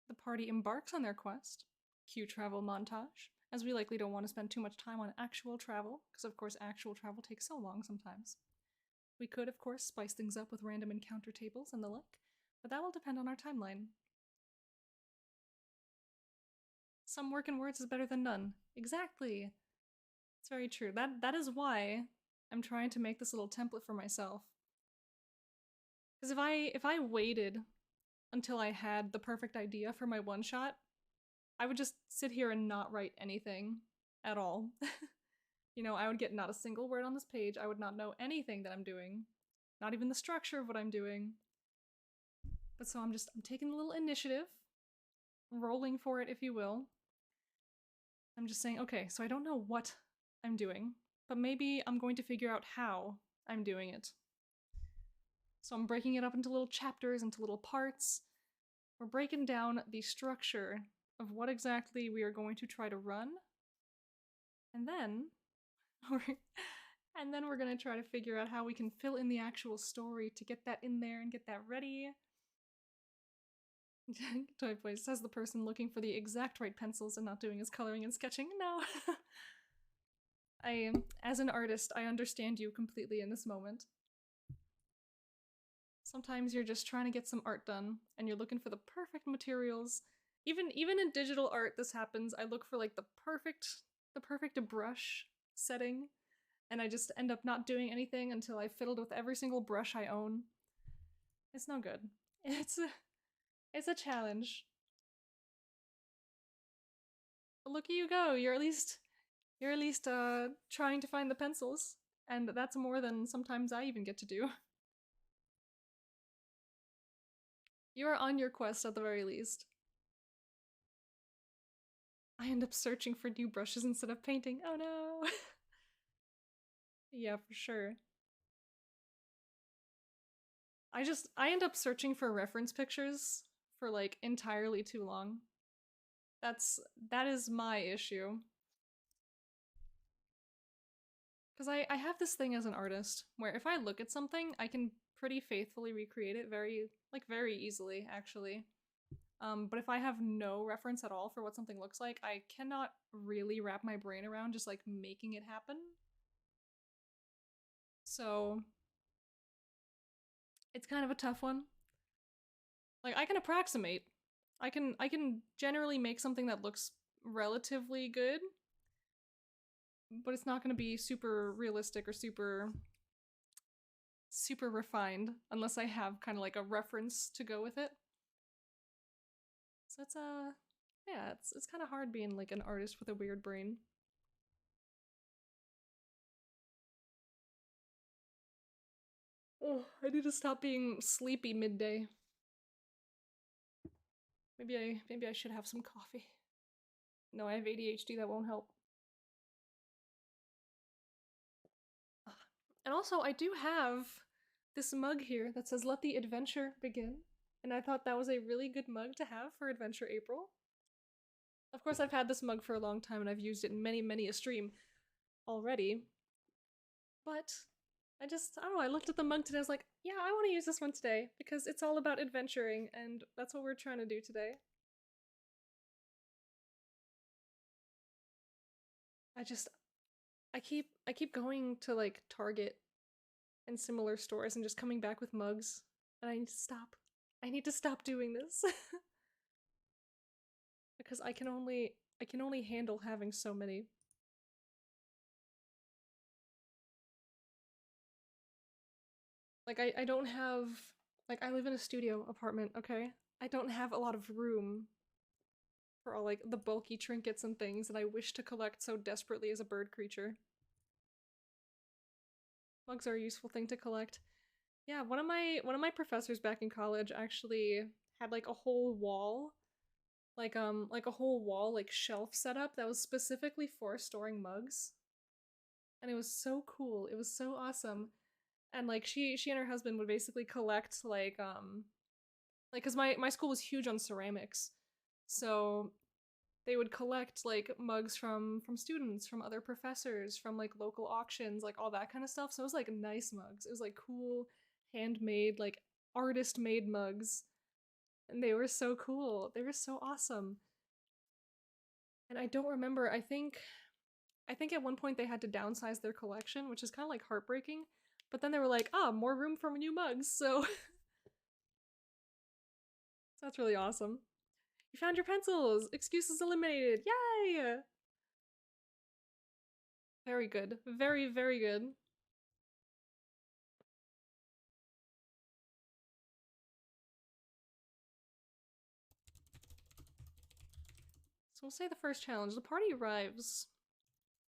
the party embarks on their quest. Cue travel montage, as we likely don't want to spend too much time on actual travel, because of course actual travel takes so long sometimes. We could, of course, spice things up with random encounter tables and the like, but that will depend on our timeline. Some work in words is better than none. Exactly! It's very true. That is why I'm trying to make this little template for myself. Because if I waited until I had the perfect idea for my one-shot, I would just sit here and not write anything at all. You know, I would get not a single word on this page, I would not know anything that I'm doing. Not even the structure of what I'm doing. But so I'm taking a little initiative, rolling for it if you will. I'm just saying, okay, so I don't know what I'm doing, but maybe I'm going to figure out how I'm doing it. So I'm breaking it up into little chapters, into little parts. We're breaking down the structure of what exactly we are going to try to run. And then we're gonna try to figure out how we can fill in the actual story to get that in there and get that ready. Toy Place says the person looking for the exact right pencils and not doing his coloring and sketching. No. As an artist, I understand you completely in this moment. Sometimes you're just trying to get some art done and you're looking for the perfect materials. Even in digital art this happens. I look for like the perfect brush setting, and I just end up not doing anything until I fiddled with every single brush I own. It's no good. It's a challenge. But look at you go. You're at least trying to find the pencils, and that's more than sometimes I even get to do. You are on your quest at the very least. I end up searching for new brushes instead of painting. Oh no! Yeah, for sure. I end up searching for reference pictures for like entirely too long. That is my issue. Because I have this thing as an artist where if I look at something, I can pretty faithfully recreate it very easily, actually. But if I have no reference at all for what something looks like, I cannot really wrap my brain around just like making it happen. So it's kind of a tough one. Like I can approximate. I can generally make something that looks relatively good, but it's not going to be super realistic or super refined unless I have kind of like a reference to go with it. So it's yeah, it's kind of hard being like an artist with a weird brain. Oh, I need to stop being sleepy midday. Maybe I should have some coffee. No, I have ADHD, that won't help. And also, I do have this mug here that says "Let the adventure begin," and I thought that was a really good mug to have for Adventure April. Of course, I've had this mug for a long time and I've used it in many a stream already. But I don't know, I looked at the mug today, I was like, yeah, I want to use this one today because it's all about adventuring and that's what we're trying to do today. I keep going to like Target and similar stores and just coming back with mugs, and I need to stop. I need to stop doing this. Because I can only handle having so many. Like I don't have, like I live in a studio apartment, okay? I don't have a lot of room for all like the bulky trinkets and things that I wish to collect so desperately as a bird creature. Mugs are a useful thing to collect. Yeah, one of my professors back in college actually had like a whole wall, like a whole wall like shelf setup that was specifically for storing mugs. And it was so cool. It was so awesome. And like she and her husband would basically collect like cuz my school was huge on ceramics. So they would collect like mugs from students, from other professors, from like local auctions, like all that kind of stuff. So it was like nice mugs. It was like cool, handmade, like artist-made mugs. And they were so cool. They were so awesome. And I don't remember, I think at one point they had to downsize their collection, which is kind of like heartbreaking. But then they were like, ah, more room for new mugs, so that's really awesome. You found your pencils! Excuses eliminated! Yay! Very good. Very, very good. So we'll say the first challenge. The party arrives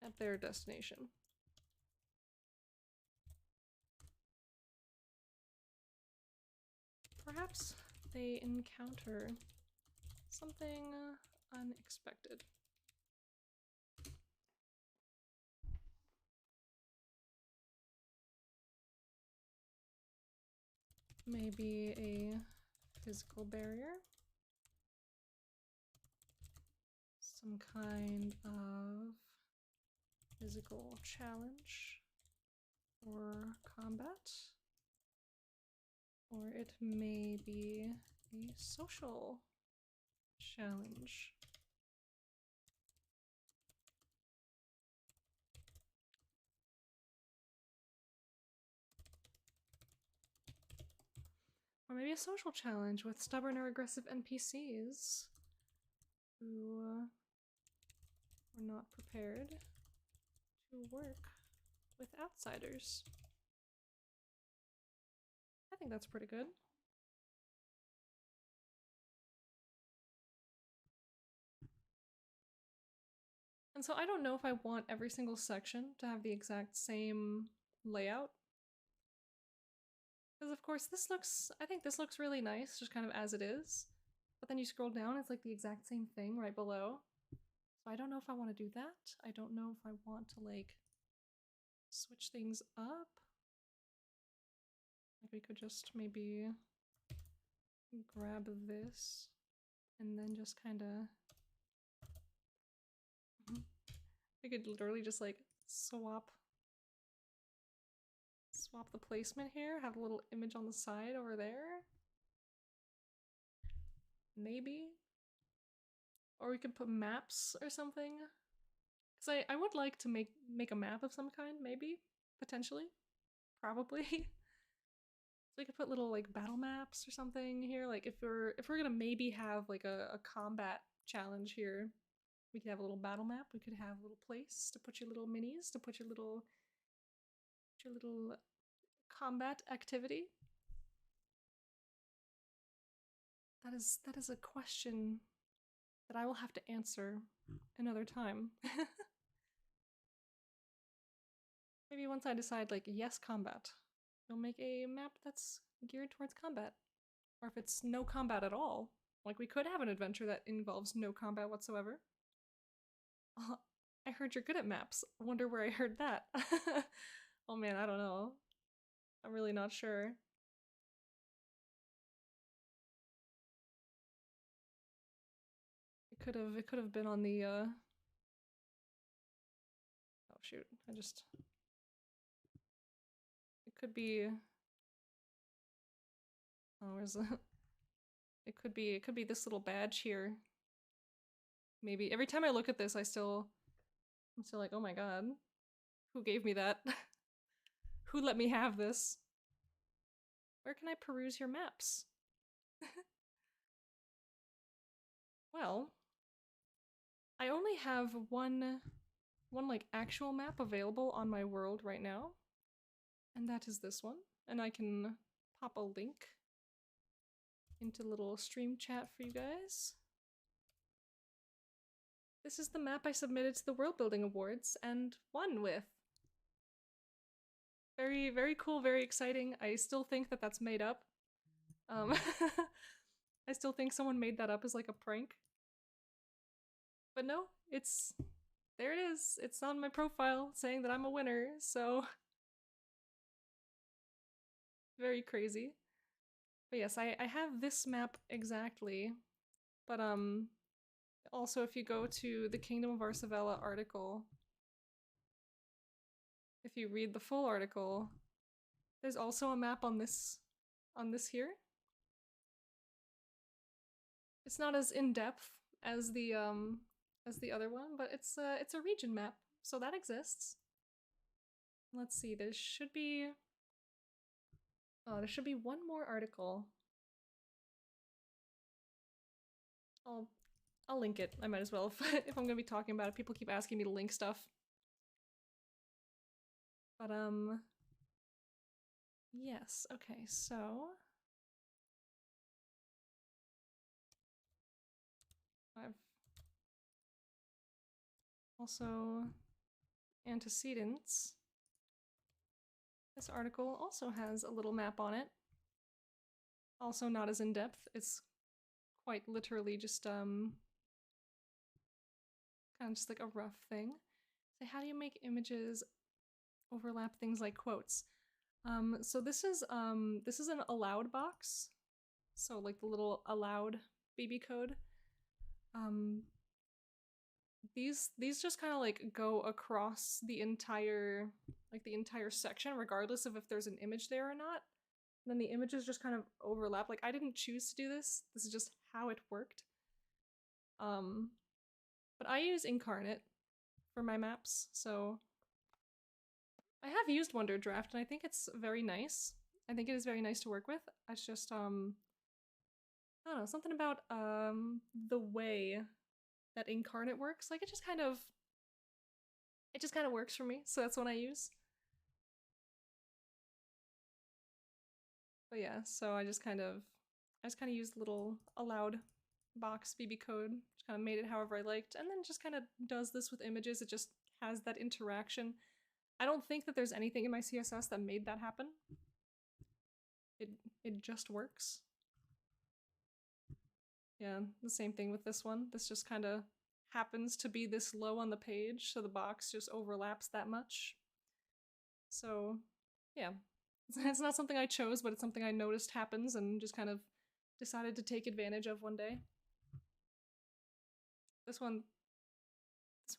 at their destination. Perhaps they encounter something unexpected. Maybe a physical barrier. Some kind of physical challenge or combat. Or it may be a social challenge. Or maybe a social challenge with stubborn or aggressive NPCs who were not prepared to work with outsiders. I think that's pretty good. And so I don't know if I want every single section to have the exact same layout. Because of course I think this looks really nice, just kind of as it is. But then you scroll down, it's like the exact same thing right below. So I don't know if I want to do that. I don't know if I want to like switch things up. Like we could just maybe grab this and then just kind of we could literally just like swap the placement here, have a little image on the side over there. Maybe. Or we could put maps or something. Because I would like to make a map of some kind, maybe. Potentially. Probably. So we could put little like battle maps or something here. Like if we're gonna maybe have like a combat challenge here, we could have a little battle map. We could have a little place to put your little minis, to put your little combat activity. That is a question that I will have to answer another time. Maybe once I decide like yes combat, we'll make a map that's geared towards combat. Or if it's no combat at all, like we could have an adventure that involves no combat whatsoever. I heard you're good at maps. I wonder where I heard that. Oh man, I don't know. I'm really not sure. It could have been on the oh shoot, it could be oh where's the it could be this little badge here. Maybe every time I look at this I'm still like, oh my god. Who gave me that? Who let me have this? Where can I peruse your maps? Well, I only have one like actual map available on my world right now, and that is this one. And I can pop a link into little stream chat for you guys. This is the map I submitted to the World Building Awards and won with. Very, very cool, very exciting. I still think that that's made up. I still think someone made that up as like a prank. But no, there it is. It's on my profile saying that I'm a winner, so very crazy. But yes, I have this map exactly. But also if you go to the Kingdom of Arsavella article, if you read the full article, there's also a map on this on this here. It's not as in-depth as the other one, but it's a region map, so that exists. Let's see, there should be one more article. I'll link it. I might as well if I'm gonna be talking about it. People keep asking me to link stuff. But yes, okay, so I've also antecedents. This article also has a little map on it. Also not as in-depth. It's quite literally just kind of just like a rough thing. So how do you make images overlap things like quotes? So this is an allowed box. So like the little allowed BB code. These just kind of like go across the entire section regardless of if there's an image there or not. And then the images just kind of overlap. Like I didn't choose to do this. This is just how it worked. But I use Incarnate for my maps, so I have used WonderDraft and I think it's very nice. I think it is very nice to work with. It's just I don't know, something about the way that Incarnate works. Like it just kind of works for me, so that's what I use. But yeah, so I just kind of used little allowed box BB code, just kind of made it however I liked, and then just kind of does this with images. It just has that interaction. I don't think that there's anything in my CSS that made that happen. It just works. Yeah, the same thing with this one. This just kind of happens to be this low on the page, so the box just overlaps that much. So, yeah. It's not something I chose, but it's something I noticed happens and just kind of decided to take advantage of one day. This one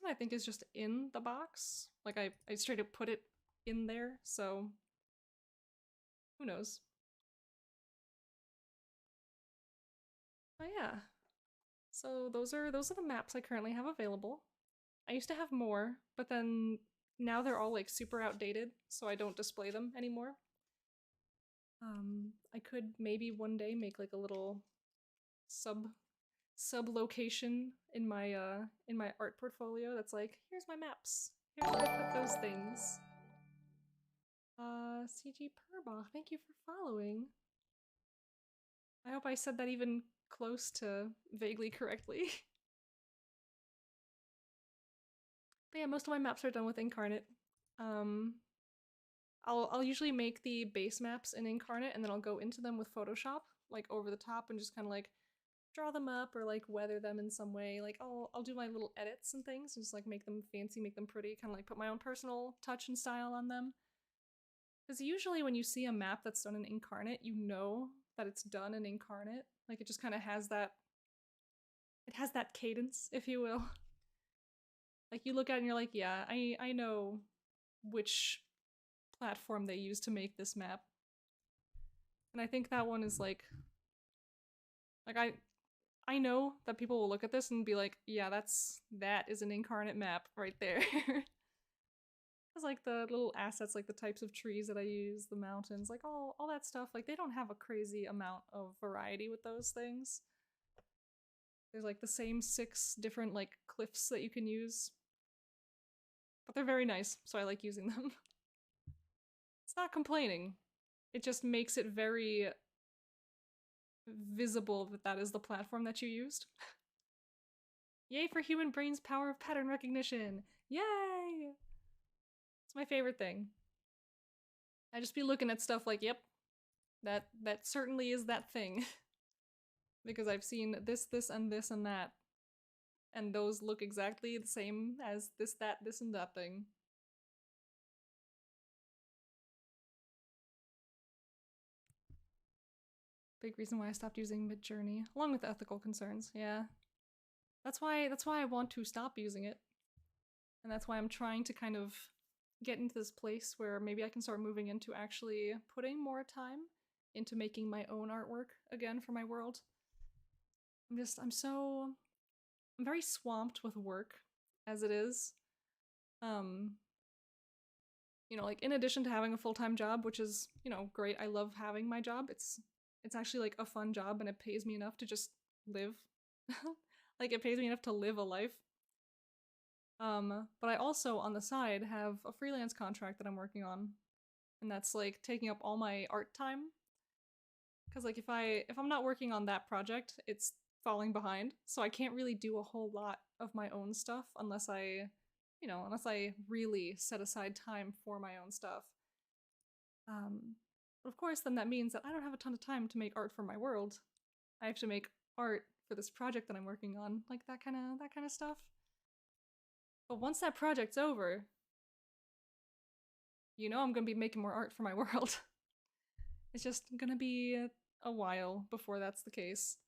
I think is just in the box. Like I straight up put it in there, so who knows. But yeah. So those are the maps I currently have available. I used to have more, but then now they're all like super outdated, so I don't display them anymore. I could maybe one day make like a little sub location in my art portfolio that's like, here's my maps. Here's where I put those things. CG Purbach, thank you for following. I hope I said that even close to vaguely correctly. But yeah, most of my maps are done with Incarnate. I'll usually make the base maps in Incarnate and then I'll go into them with Photoshop, like over the top, and just kind of like draw them up or like weather them in some way. Like I'll do my little edits and things and just like make them fancy, make them pretty, kind of like put my own personal touch and style on them. Because usually when you see a map that's done in Incarnate, you know that it's done in Incarnate. Like it just kind of has that, it has that cadence, if you will. Like you look at it and you're like, yeah, I know which platform they used to make this map. And I think that one is like I know that people will look at this and be like, yeah, that is an Incarnate map right there. Because like the little assets, like the types of trees that I use, the mountains, like all that stuff, like they don't have a crazy amount of variety with those things. There's like the same 6 different like cliffs that you can use. But they're very nice, so I like using them. It's not complaining. It just makes it very visible that that is the platform that you used. Yay for human brain's power of pattern recognition! Yay! It's my favorite thing. I just be looking at stuff like, yep, that certainly is that thing. Because I've seen this, and this, and that. And those look exactly the same as this, and that thing. Big reason why I stopped using Midjourney, along with ethical concerns, yeah. That's why I want to stop using it. And that's why I'm trying to kind of get into this place where maybe I can start moving into actually putting more time into making my own artwork again for my world. I'm very swamped with work as it is. You know, like in addition to having a full-time job, which is, you know, great. I love having my job. It's actually like a fun job and it pays me enough to just live. Like it pays me enough to live a life. But I also on the side have a freelance contract that I'm working on, and that's like taking up all my art time. Cause like if I'm not working on that project, it's falling behind. So I can't really do a whole lot of my own stuff unless unless I really set aside time for my own stuff. But of course, then that means that I don't have a ton of time to make art for my world. I have to make art for this project that I'm working on, like that kind of stuff. But once that project's over, you know I'm gonna be making more art for my world. It's just gonna be a while before that's the case.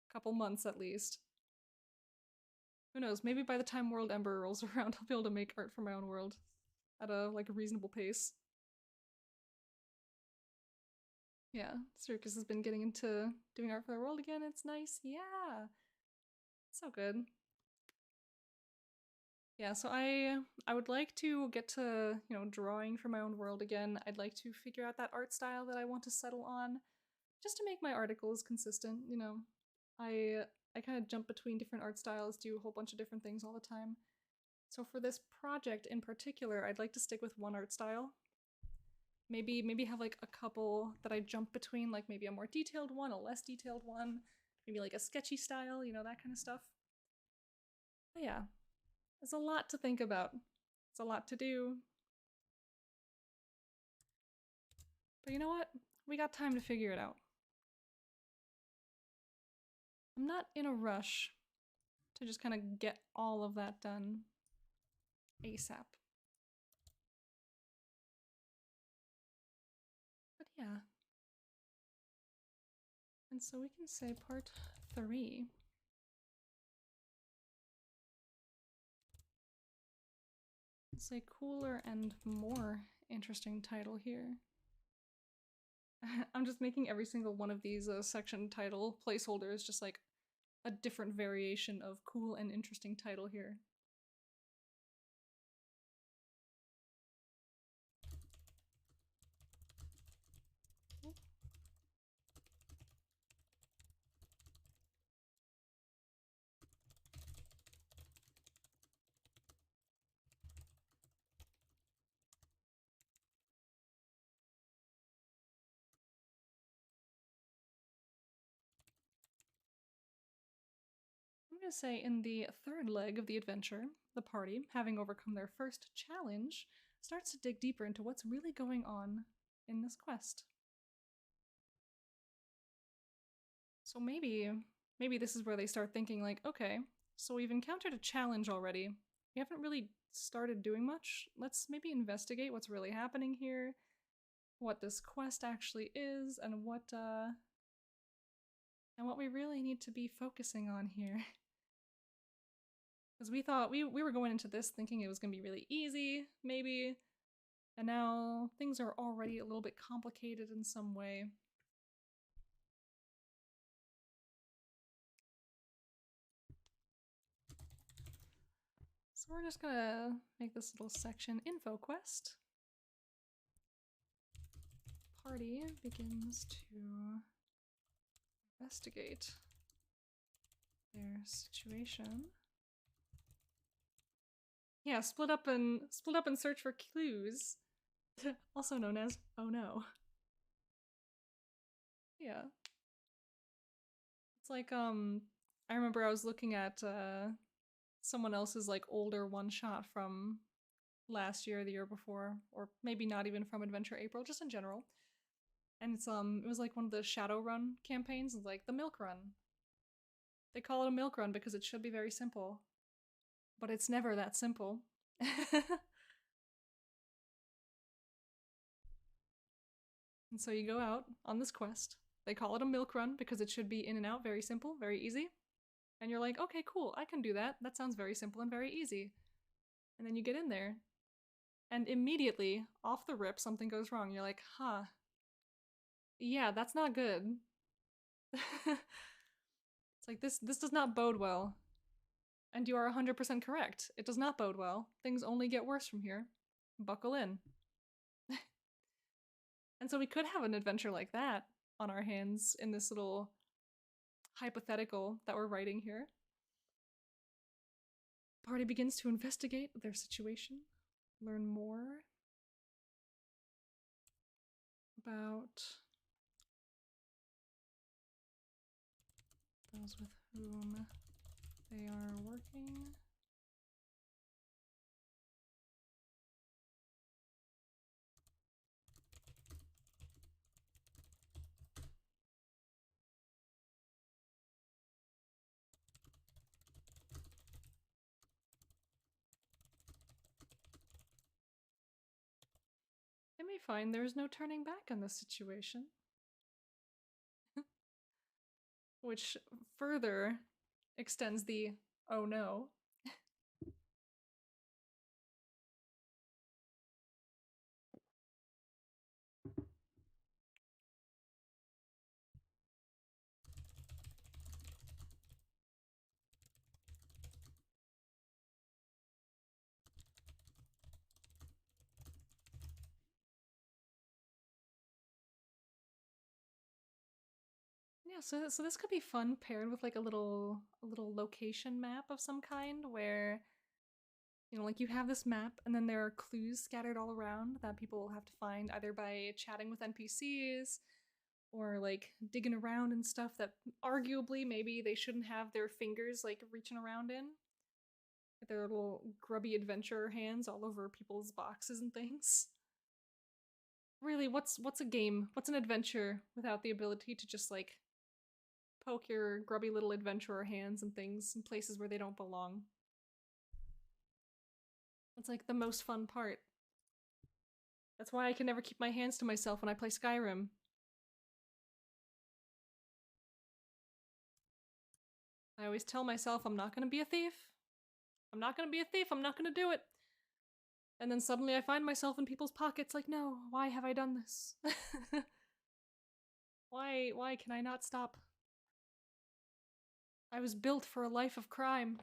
A couple months at least. Who knows, maybe by the time World Ember rolls around, I'll be able to make art for my own world at a reasonable pace. Yeah, Circus has been getting into doing art for the world again. It's nice. Yeah. So good. Yeah, so I would like to get to, you know, drawing for my own world again. I'd like to figure out that art style that I want to settle on just to make my articles consistent, you know. I kind of jump between different art styles, do a whole bunch of different things all the time. So for this project in particular, I'd like to stick with one art style. Maybe have like a couple that I jump between, like maybe a more detailed one, a less detailed one, maybe like a sketchy style, you know, that kind of stuff. But yeah, there's a lot to think about. It's a lot to do. But you know what? We got time to figure it out. I'm not in a rush to just kind of get all of that done ASAP. But yeah. And so we can say part 3. It's a cooler and more interesting title here. I'm just making every single one of these section title placeholders just like a different variation of cool and interesting title here. I'm going to say in the third leg of the adventure, the party, having overcome their first challenge, starts to dig deeper into what's really going on in this quest. So maybe this is where they start thinking like, okay, so we've encountered a challenge already. We haven't really started doing much. Let's maybe investigate what's really happening here, what this quest actually is, and what we really need to be focusing on here. Because we thought we were going into this thinking it was going to be really easy, maybe, and now things are already a little bit complicated in some way. So we're just gonna make this little section info quest. Party begins to investigate their situation. Yeah, split up and search for clues. Also known as oh no. Yeah. It's like I remember I was looking at someone else's like older one shot from last year, the year before, or maybe not even from Adventure April, just in general. And it's it was like one of the Shadowrun campaigns. It's like the milk run. They call it a milk run because it should be very simple. But it's never that simple. And so you go out on this quest. They call it a milk run because it should be in and out, very simple, very easy. And you're like, okay, cool, I can do that. That sounds very simple and very easy. And then you get in there, and immediately, off the rip, something goes wrong. You're like, huh, yeah, that's not good. It's like this does not bode well. And you are 100% correct. It does not bode well. Things only get worse from here. Buckle in. And so we could have an adventure like that on our hands in this little hypothetical that we're writing here. Party begins to investigate their situation, learn more about those with whom they are working. They may find there is no turning back on this situation. Which further extends the oh no. Yeah, so this could be fun paired with like a little location map of some kind where like you have this map and then there are clues scattered all around that people will have to find either by chatting with NPCs or like digging around and stuff that arguably maybe they shouldn't have their fingers like reaching around in. With their little grubby adventurer hands all over people's boxes and things. Really, what's a game? What's an adventure without the ability to just like poke your grubby little adventurer hands and things in places where they don't belong? That's like the most fun part. That's why I can never keep my hands to myself when I play Skyrim. I always tell myself I'm not gonna be a thief. I'm not gonna be a thief, I'm not gonna do it. And then suddenly I find myself in people's pockets like, no, why have I done this? Why can I not stop? I was built for a life of crime.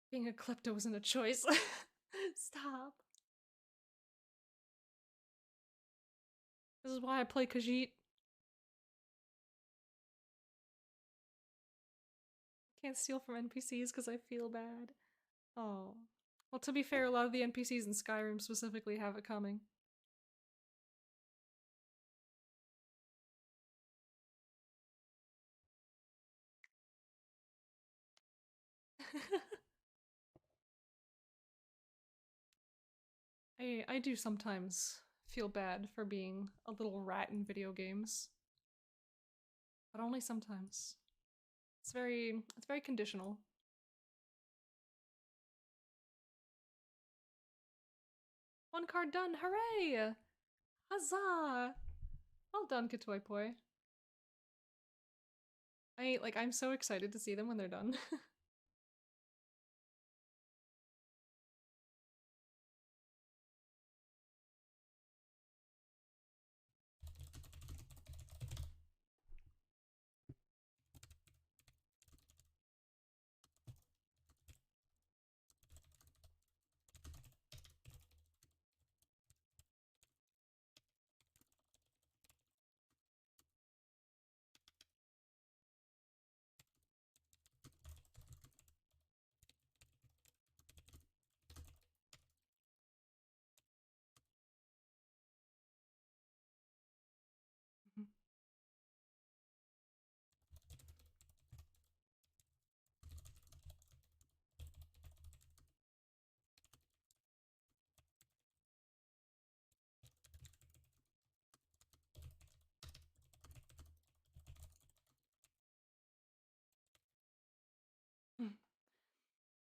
Being a klepto isn't a choice. Stop. This is why I play Khajiit. Can't steal from NPCs because I feel bad. Oh. Well, to be fair, a lot of the NPCs in Skyrim specifically have it coming. I do sometimes feel bad for being a little rat in video games. But only sometimes. It's very conditional. One card done, hooray! Huzzah! Well done, Katoy I'm so excited to see them when they're done.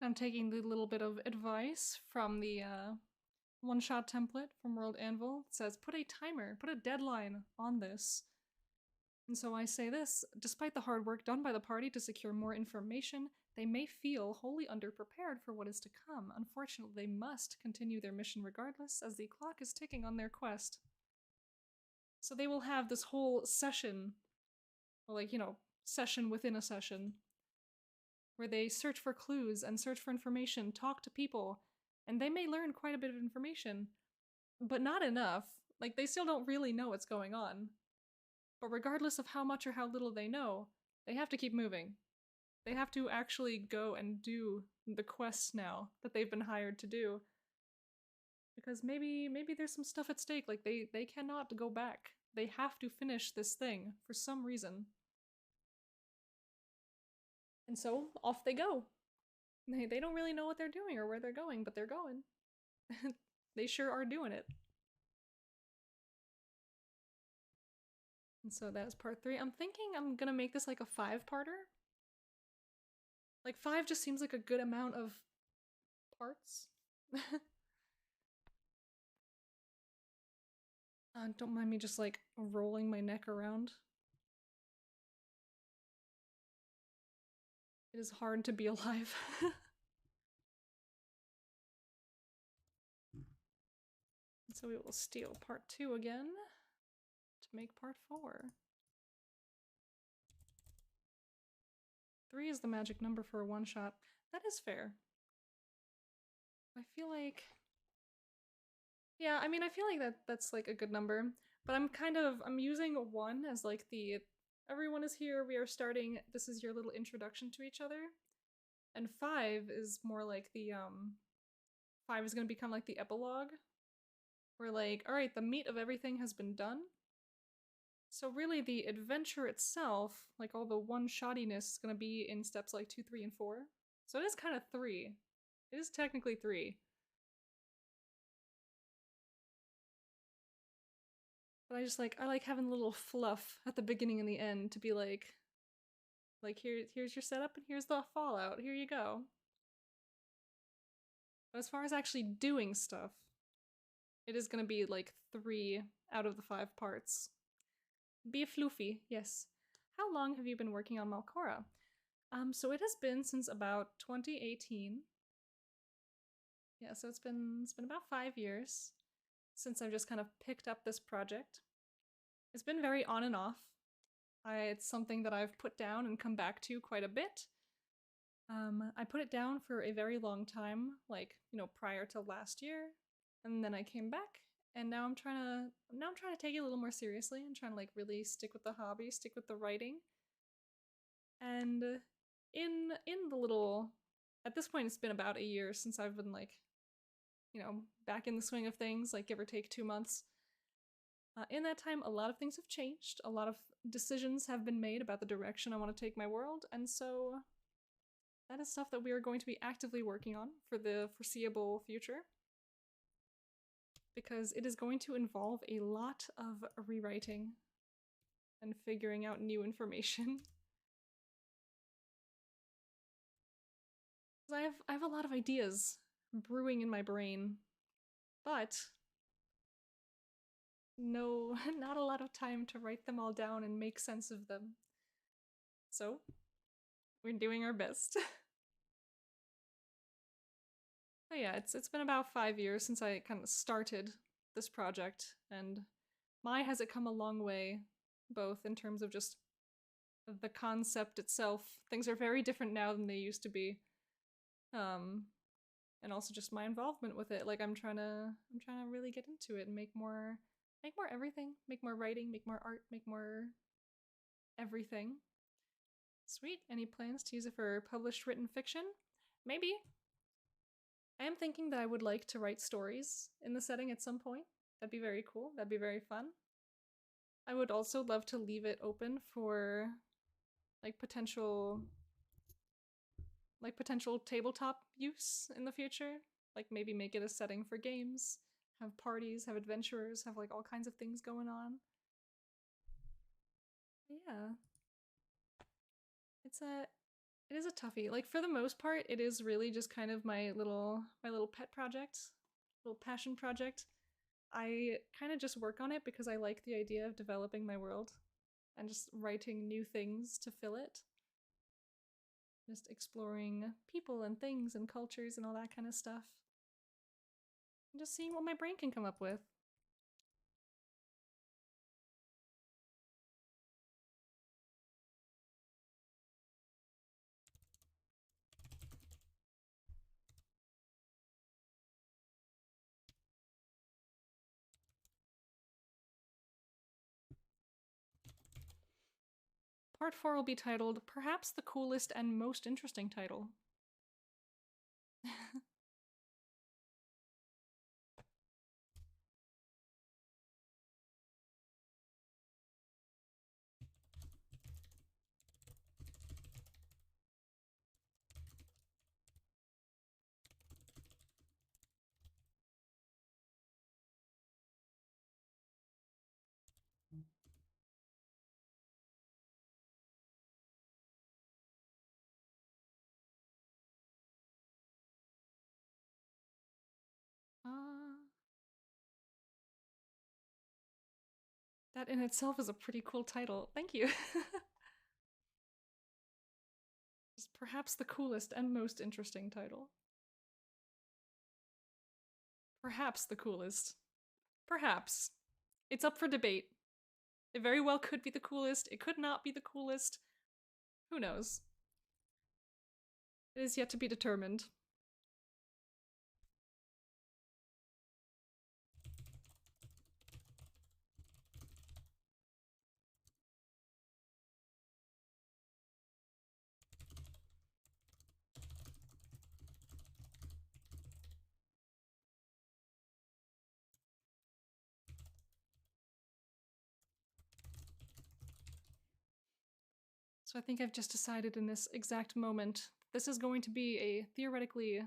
I'm taking the little bit of advice from the one-shot template from WorldAnvil. It says, put a timer, put a deadline on this. And so I say this, despite the hard work done by the party to secure more information, They may feel wholly underprepared for what is to come. Unfortunately, they must continue their mission regardless, as the clock is ticking on their quest. So they will have this whole session, or like, session within a session, where they search for clues and search for information, talk to people, and they may learn quite a bit of information, but not enough. Like, they still don't really know what's going on. But regardless of how much or how little they know, they have to keep moving. They have to actually go and do the quests now that they've been hired to do. Because maybe there's some stuff at stake, like they cannot go back. They have to finish this thing for some reason. And so, off they go. They don't really know what they're doing or where they're going, but they're going. They sure are doing it. And so that's part 3. I'm thinking I'm gonna make this like a 5-parter. Like 5 just seems like a good amount of parts. Don't mind me just like rolling my neck around. It is hard to be alive. So we will steal part 2 again to make part 4. 3 is the magic number for a one-shot. That is fair. I feel like... Yeah, I mean, I feel like that's like a good number, but I'm using 1 as like the everyone is here, we are starting, this is your little introduction to each other. And 5 is more like the 5 is gonna become like the epilogue. Where like, alright, the meat of everything has been done. So really the adventure itself, like all the one-shottiness, is gonna be in steps like 2, 3, and 4. So it is kind of 3. It is technically 3. But I like having a little fluff at the beginning and the end to be like here's your setup and here's the fallout, here you go. But as far as actually doing stuff, it is gonna be like 3 out of the 5 parts. Be a floofy, yes. How long have you been working on Malcora? So it has been since about 2018. Yeah, so it's been about 5 years since I've just kind of picked up this project. It's been very on and off. It's something that I've put down and come back to quite a bit. I put it down for a very long time, like, prior to last year, and then I came back, and now I'm trying to take it a little more seriously and trying to like really stick with the hobby, stick with the writing. And in the little, at this point it's been about a year since I've been like, back in the swing of things, like give or take 2 months. In that time, a lot of things have changed. A lot of decisions have been made about the direction I want to take my world, and so that is stuff that we are going to be actively working on for the foreseeable future. Because it is going to involve a lot of rewriting and figuring out new information. I have a lot of ideas brewing in my brain, but no, not a lot of time to write them all down and make sense of them. So, we're doing our best. But yeah, it's been about 5 years since I kind of started this project, and my has it come a long way, both in terms of just the concept itself. Things are very different now than they used to be. And also just my involvement with it. Like I'm trying to really get into it and make more everything, make more writing, make more art, make more everything. Sweet. Any plans to use it for published written fiction? Maybe. I am thinking that I would like to write stories in the setting at some point. That'd be very cool. That'd be very fun. I would also love to leave it open for like potential tabletop use in the future. Like maybe make it a setting for games, have parties, have adventurers, have like all kinds of things going on. But yeah. It is a toughie. Like for the most part, it is really just kind of my little pet project, little passion project. I kind of just work on it because I like the idea of developing my world and just writing new things to fill it. Just exploring people and things and cultures and all that kind of stuff. And just seeing what my brain can come up with. Part 4 will be titled, Perhaps the Coolest and Most Interesting Title. That in itself is a pretty cool title. Thank you. It's perhaps the coolest and most interesting title. Perhaps the coolest. Perhaps. It's up for debate. It very well could be the coolest. It could not be the coolest. Who knows? It is yet to be determined. So I think I've just decided in this exact moment, this is going to be a theoretically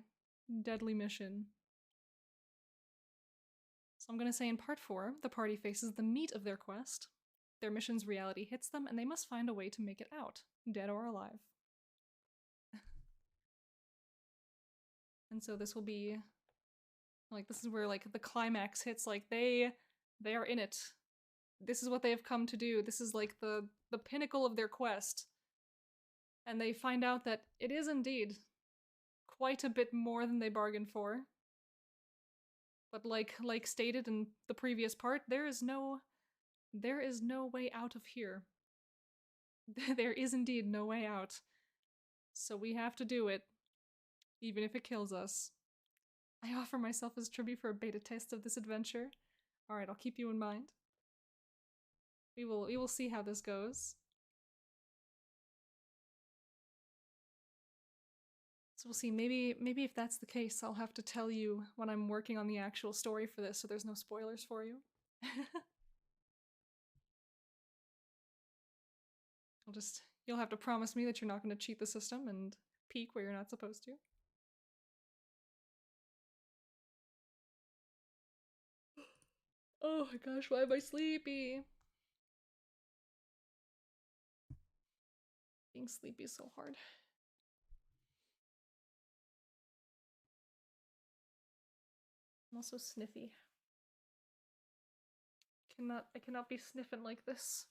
deadly mission. So I'm going to say in part 4, the party faces the meat of their quest. Their mission's reality hits them, and they must find a way to make it out, dead or alive. And so this will be, like, this is where, like, the climax hits, like, they are in it. This is what they have come to do. This is, like, the pinnacle of their quest. And they find out that it is indeed quite a bit more than they bargained for. But like stated in the previous part, there is no way out of here. There is indeed no way out. So we have to do it, even if it kills us. I offer myself as tribute for a beta test of this adventure. Alright, I'll keep you in mind. We will see how this goes. So we'll see, maybe if that's the case, I'll have to tell you when I'm working on the actual story for this so there's no spoilers for you. You'll have to promise me that you're not going to cheat the system and peek where you're not supposed to. Oh my gosh, why am I sleepy? Being sleepy is so hard. I'm also sniffy. I cannot be sniffing like this.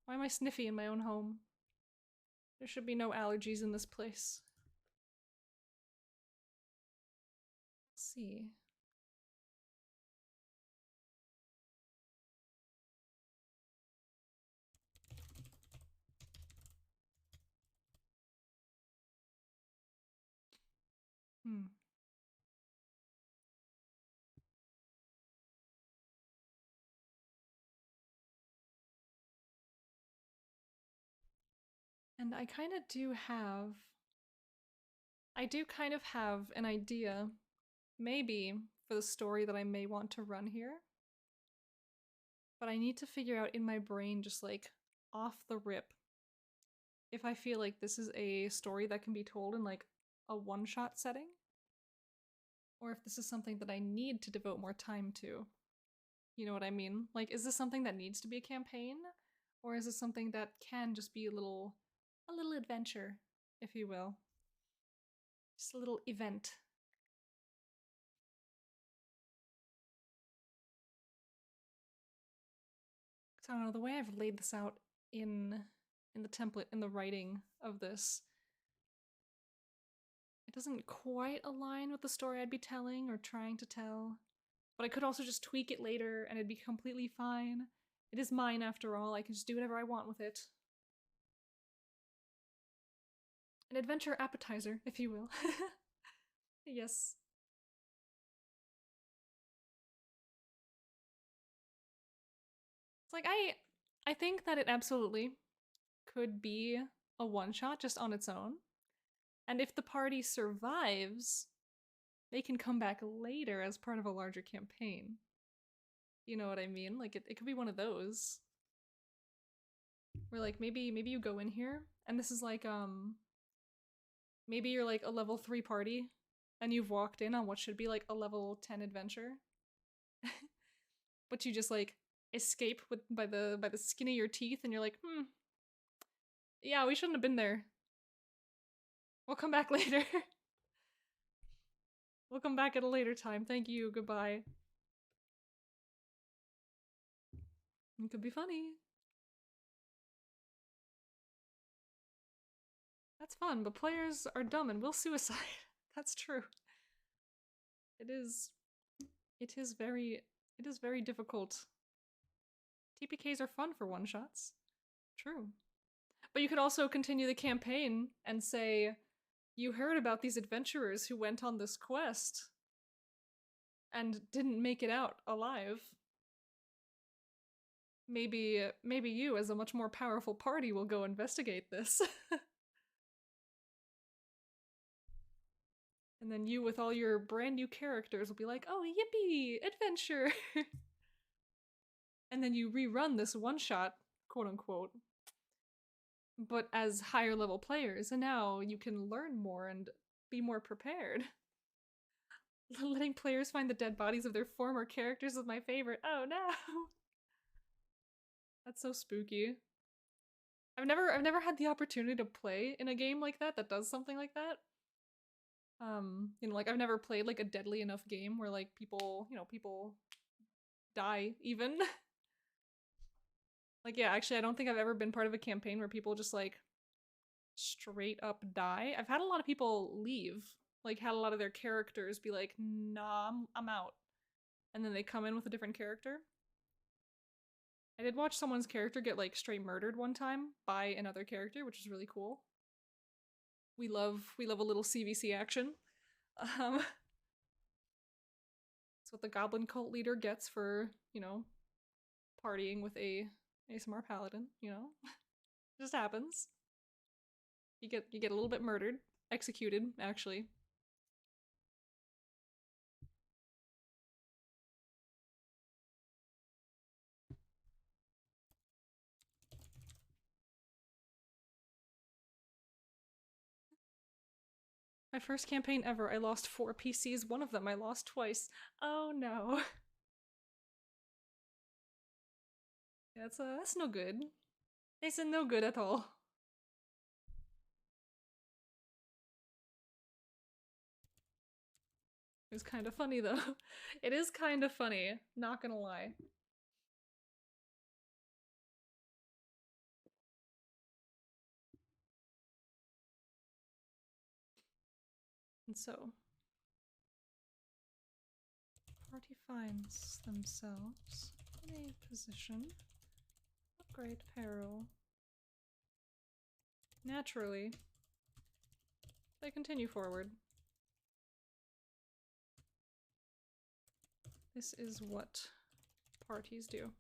Why am I sniffy in my own home? There should be no allergies in this place. Let's see. And I kind of do have... I do kind of have an idea, maybe, for the story that I may want to run here. But I need to figure out in my brain, just like, off the rip, if I feel like this is a story that can be told in like a one-shot setting, or if this is something that I need to devote more time to. You know what I mean? Like, is this something that needs to be a campaign, or is this something that can just be a little adventure, if you will? Just a little event. So I don't know, the way I've laid this out in in the template, in the writing of this. It doesn't quite align with the story I'd be telling or trying to tell. But I could also just tweak it later and it'd be completely fine. It is mine after all, I can just do whatever I want with it. An adventure appetizer, if you will. Yes. It's like, I think that it absolutely could be a one-shot just on its own. And if the party survives, they can come back later as part of a larger campaign. You know what I mean? Like, it could be one of those. Where, like, maybe you go in here, and this is like, maybe you're like a level 3 party, and you've walked in on what should be like a level 10 adventure. But you just like escape by the skin of your teeth, and you're like, yeah, we shouldn't have been there. We'll come back later. We'll come back at a later time. Thank you, goodbye. It could be funny. That's fun, but players are dumb and will suicide. That's true. It is very difficult. TPKs are fun for one-shots. True. But you could also continue the campaign and say, you heard about these adventurers who went on this quest and didn't make it out alive. Maybe you, as a much more powerful party, will go investigate this. And then you, with all your brand new characters, will be like, oh, yippee, adventure! And then you rerun this one-shot, quote-unquote, but as higher level players, and now you can learn more and be more prepared. Letting players find the dead bodies of their former characters is my favorite. Oh no! That's so spooky. I've never had the opportunity to play in a game like that does something like that. You know, like I've never played like a deadly enough game where like people die even. Like, yeah, actually I don't think I've ever been part of a campaign where people just like straight up die. I've had a lot of people leave, like had a lot of their characters be like, nah, I'm out. And then they come in with a different character. I did watch someone's character get like straight murdered one time by another character, which is really cool. We love a little CVC action. That's what the goblin cult leader gets for, you know, partying with a ASMR paladin, you know? It just happens. You get a little bit murdered. Executed, actually. My first campaign ever, I lost 4 PCs. One of them I lost twice. Oh no. Yeah, that's no good. It's no good at all. It was kind of funny though. It is kind of funny, not gonna lie. And so, party finds themselves in a position of great peril. Naturally, they continue forward. This is what parties do.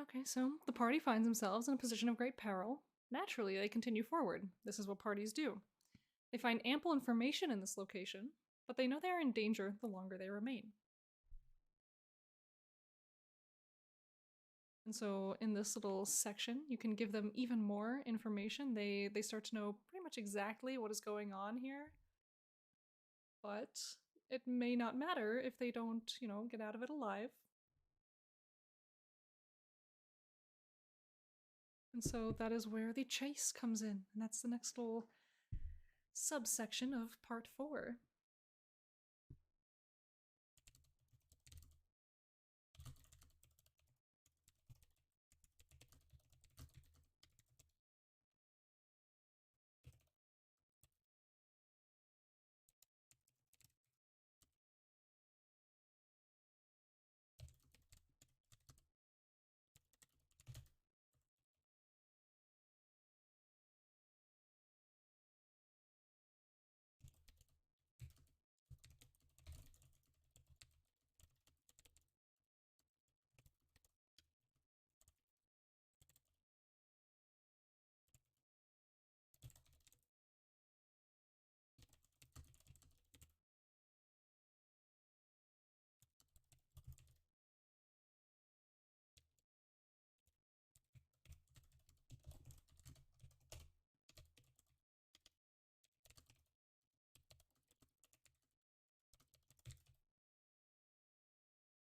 Okay, so the party finds themselves in a position of great peril. Naturally, they continue forward. This is what parties do. They find ample information in this location, but they know they are in danger the longer they remain. And so in this little section, you can give them even more information. They start to know pretty much exactly what is going on here. But it may not matter if they don't, get out of it alive. And so that is where the chase comes in. And that's the next little subsection of part 4.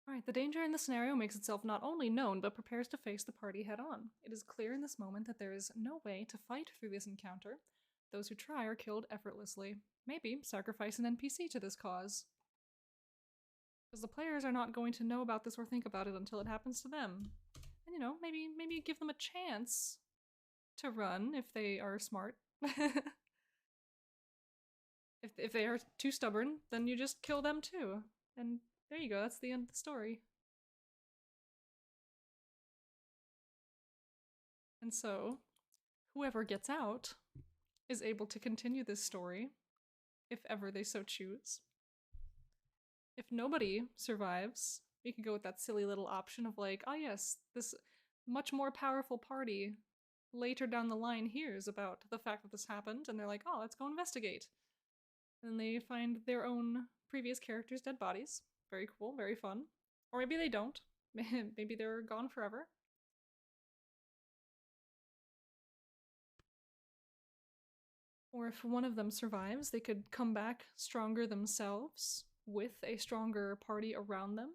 Alright, the danger in the scenario makes itself not only known, but prepares to face the party head on. It is clear in this moment that there is no way to fight through this encounter. Those who try are killed effortlessly. Maybe sacrifice an NPC to this cause. Because the players are not going to know about this or think about it until it happens to them. And maybe give them a chance to run if they are smart. If they are too stubborn, then you just kill them too. And there you go, that's the end of the story. And so, whoever gets out is able to continue this story, if ever they so choose. If nobody survives, we can go with that silly little option of like, oh yes, this much more powerful party later down the line hears about the fact that this happened, and they're like, oh, let's go investigate. And they find their own previous characters' dead bodies. Very cool, very fun. Or maybe they don't. Maybe they're gone forever. Or if one of them survives, they could come back stronger themselves with a stronger party around them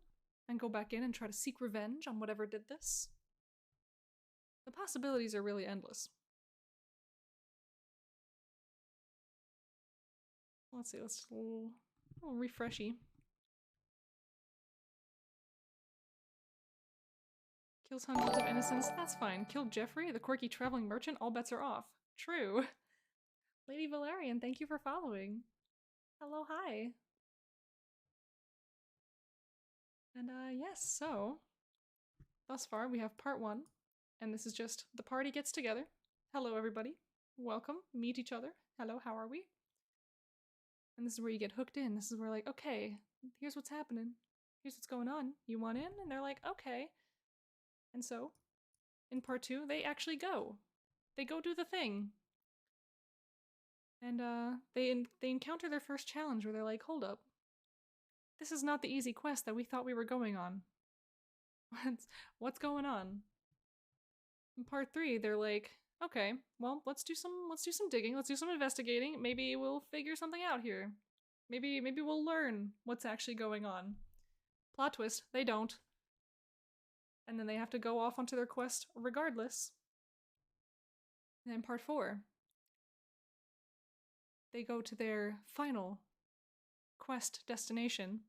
and go back in and try to seek revenge on whatever did this. The possibilities are really endless. Let's see, let's do a little refreshy. Kills hundreds of innocents, that's fine. Killed Jeffrey, the quirky traveling merchant, all bets are off. True. Lady Valerian, thank you for following. Hello, hi. And yes, so thus far we have part 1, and this is just the party gets together. Hello, everybody. Welcome. Meet each other. Hello, how are we? And this is where you get hooked in. This is where like, okay, here's what's happening. Here's what's going on. You want in? And they're like, okay. And so, in part 2, they actually go. They go do the thing. And they encounter their first challenge where they're like, hold up. This is not the easy quest that we thought we were going on. What's going on? In part 3, they're like, okay, well, let's do some digging, let's do some investigating. Maybe we'll figure something out here. Maybe we'll learn what's actually going on. Plot twist, they don't. And then they have to go off onto their quest regardless. And in part 4, they go to their final quest destination.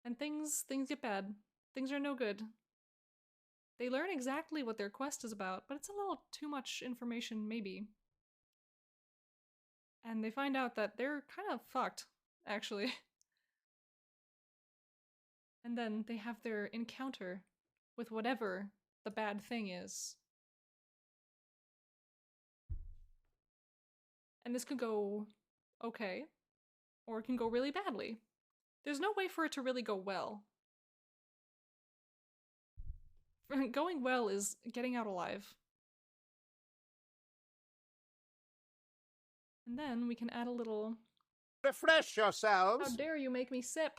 And things get bad. Things are no good. They learn exactly what their quest is about, but it's a little too much information, maybe. And they find out that they're kind of fucked, actually. And then they have their encounter with whatever the bad thing is. And this could go okay, or it can go really badly. There's no way for it to really go well. Going well is getting out alive. And then we can add a little... Refresh yourselves! How dare you make me sip?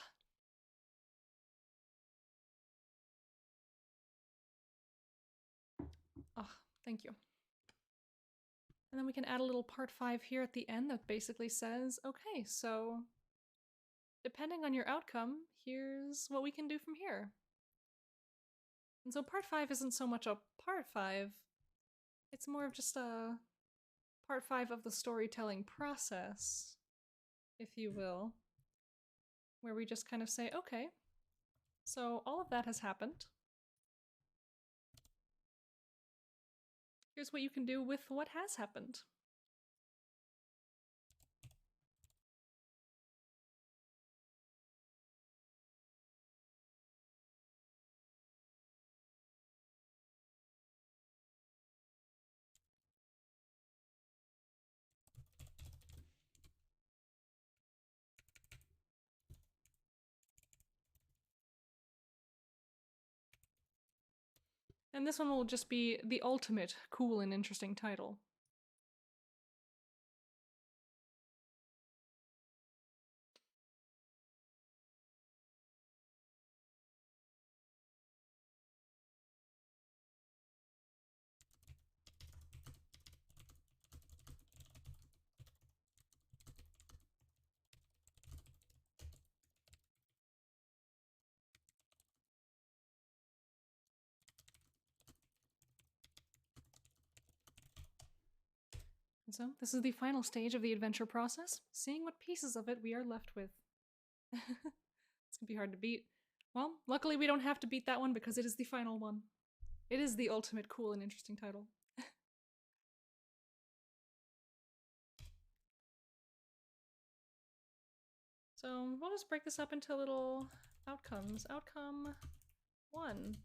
Thank you. And then we can add a little part 5 here at the end that basically says, okay, so depending on your outcome, here's what we can do from here. And so part 5 isn't so much a part 5, it's more of just a part 5 of the storytelling process, if you will, where we just kind of say, okay, so all of that has happened. Here's what you can do with what has happened. And this one will just be the ultimate cool and interesting title. And so, this is the final stage of the adventure process, seeing what pieces of it we are left with. It's gonna be hard to beat. Well, luckily we don't have to beat that one because it is the final one. It is the ultimate cool and interesting title. So we'll just break this up into little outcomes. Outcome 1.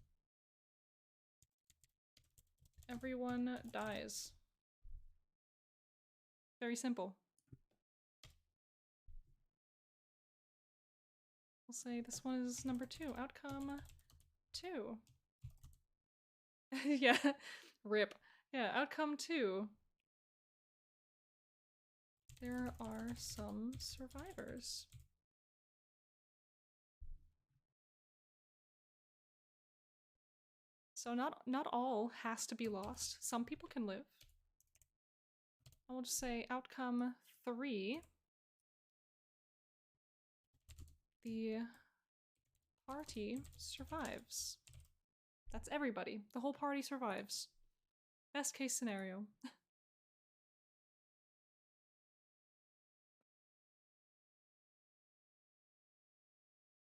Everyone dies. Very simple. We'll say this one is number 2. Outcome 2. Yeah, rip. Yeah, outcome 2. There are some survivors. So not all has to be lost. Some people can live. I will just say outcome 3. The party survives. That's everybody. The whole party survives. Best case scenario.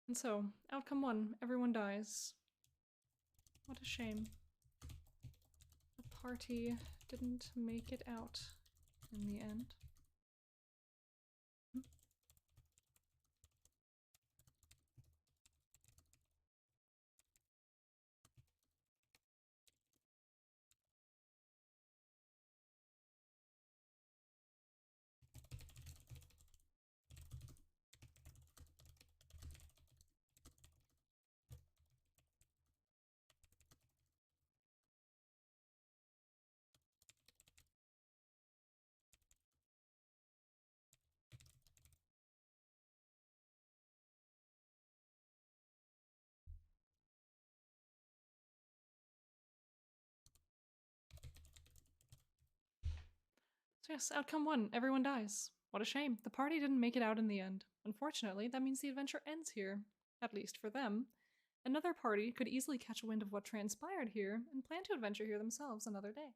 And so, outcome 1, everyone dies. What a shame. The party didn't make it out in the end. So yes, outcome 1, everyone dies. What a shame. The party didn't make it out in the end. Unfortunately, that means the adventure ends here. At least for them. Another party could easily catch wind of what transpired here and plan to adventure here themselves another day.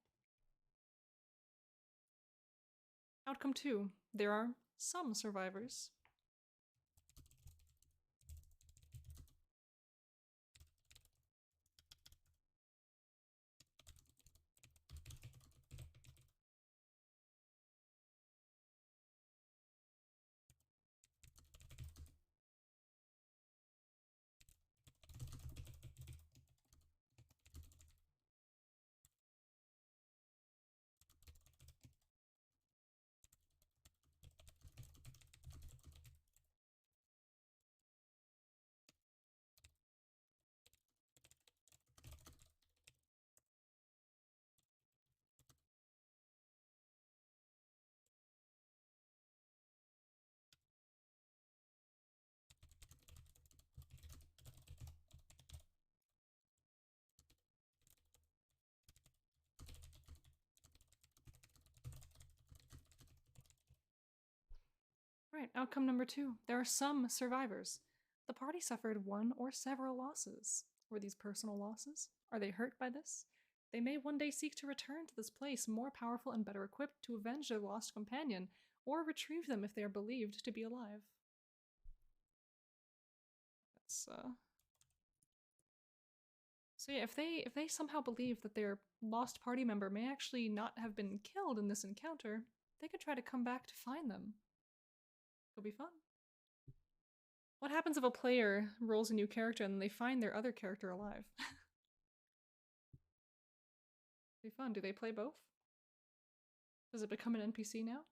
Outcome 2, there are some survivors. Alright, outcome number 2. There are some survivors. The party suffered one or several losses. Were these personal losses? Are they hurt by this? They may one day seek to return to this place more powerful and better equipped to avenge their lost companion, or retrieve them if they are believed to be alive. That's, So yeah, if they somehow believe that their lost party member may actually not have been killed in this encounter, they could try to come back to find them. It'll be fun. What happens if a player rolls a new character and they find their other character alive? It'll be fun. Do they play both? Does it become an NPC now?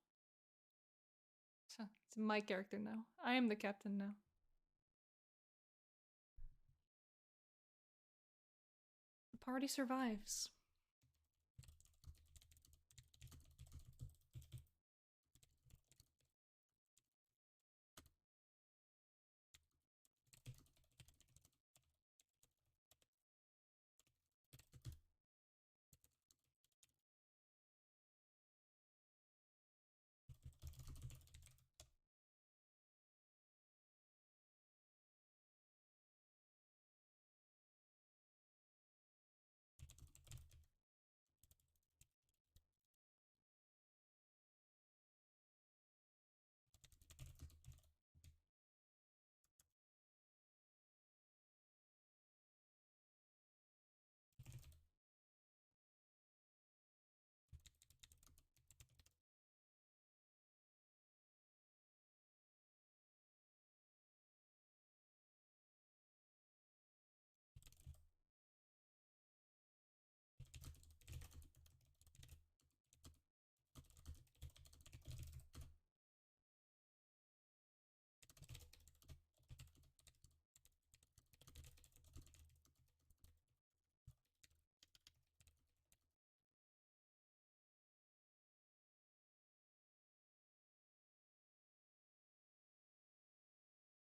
It's my character now. I am the captain now. The party survives.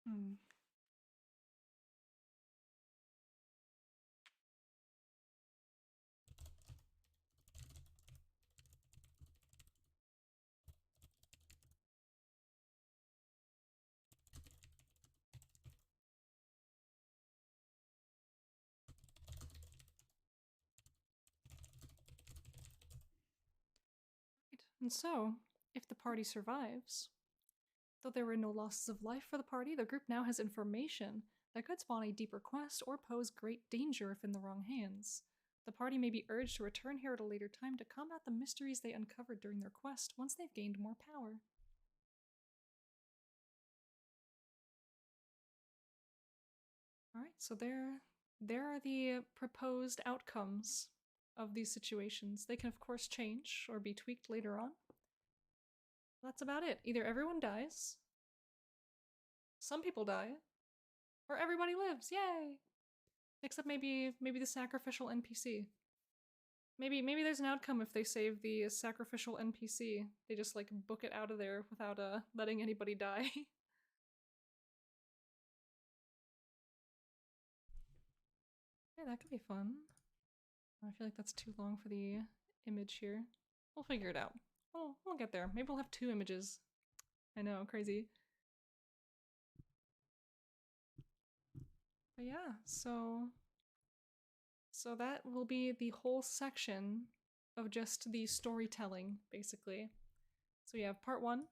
Hmm. And so, if the party survives, though there were no losses of life for the party, the group now has information that could spawn a deeper quest or pose great danger if in the wrong hands. The party may be urged to return here at a later time to combat the mysteries they uncovered during their quest once they've gained more power. Alright, so there are the proposed outcomes of these situations. They can of course change or be tweaked later on. That's about it. Either everyone dies, some people die, or everybody lives. Yay! Except maybe the sacrificial NPC. Maybe there's an outcome if they save the sacrificial NPC. They just like book it out of there without letting anybody die. Yeah, that could be fun. I feel like that's too long for the image here. We'll figure it out. We'll get there. Maybe we'll have 2 images. I know, crazy. But yeah, so that will be the whole section of just the storytelling, basically. So we have part 1,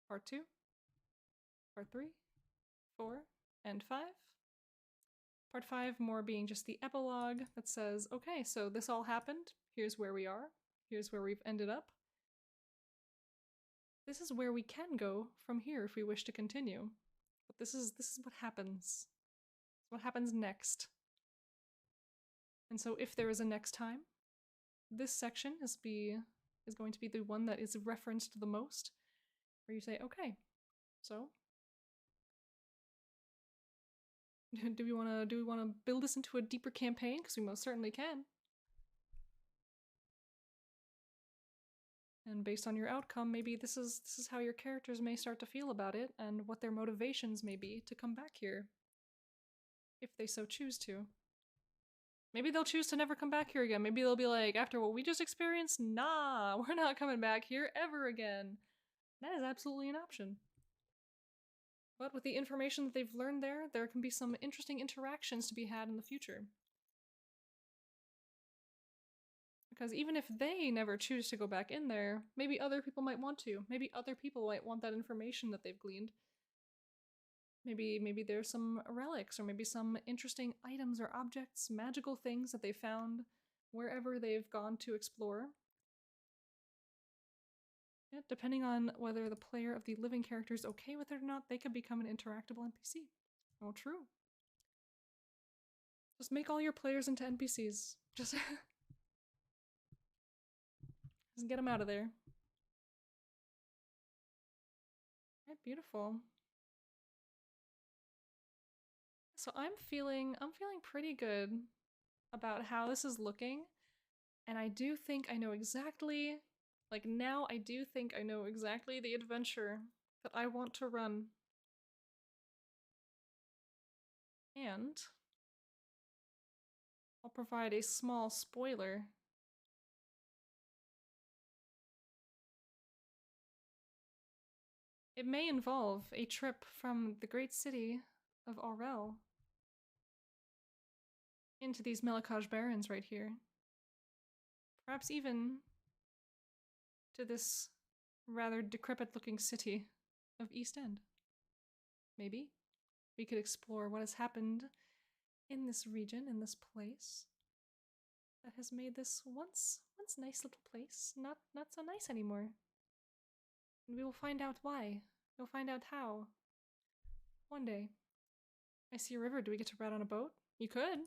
part 2, part 3, 4, and 5. Part 5 more being just the epilogue that says, okay, so this all happened, here's where we are, here's where we've ended up. This is where we can go from here if we wish to continue. But this is what happens. What happens next. And so if there is a next time, this section is going to be the one that is referenced the most, where you say, okay, so do we want to build this into a deeper campaign? Because we most certainly can. And based on your outcome, maybe this is how your characters may start to feel about it, and what their motivations may be to come back here, if they so choose to. Maybe they'll choose to never come back here again. Maybe they'll be like, after what we just experienced, nah, we're not coming back here ever again. That is absolutely an option. But with the information that they've learned there can be some interesting interactions to be had in the future. Because even if they never choose to go back in there, maybe other people might want to. Maybe other people might want that information that they've gleaned. Maybe there's some relics, or maybe some interesting items or objects, magical things that they found wherever they've gone to explore. Yeah, depending on whether the player of the living character is okay with it or not, they could become an interactable NPC. Oh, true. Just make all your players into NPCs. Just get them out of there. Right, beautiful. So I'm feeling pretty good about how this is looking, and I do think I know exactly, like now I do think I know exactly the adventure that I want to run. And I'll provide a small spoiler. It may involve a trip from the great city of Aurel into these Melakaj Barrens right here. Perhaps even to this rather decrepit-looking city of East End. Maybe we could explore what has happened in this region, in this place, that has made this once nice little place not so nice anymore. And we will find out why. We'll find out how. One day. I see a river. Do we get to ride on a boat? You could.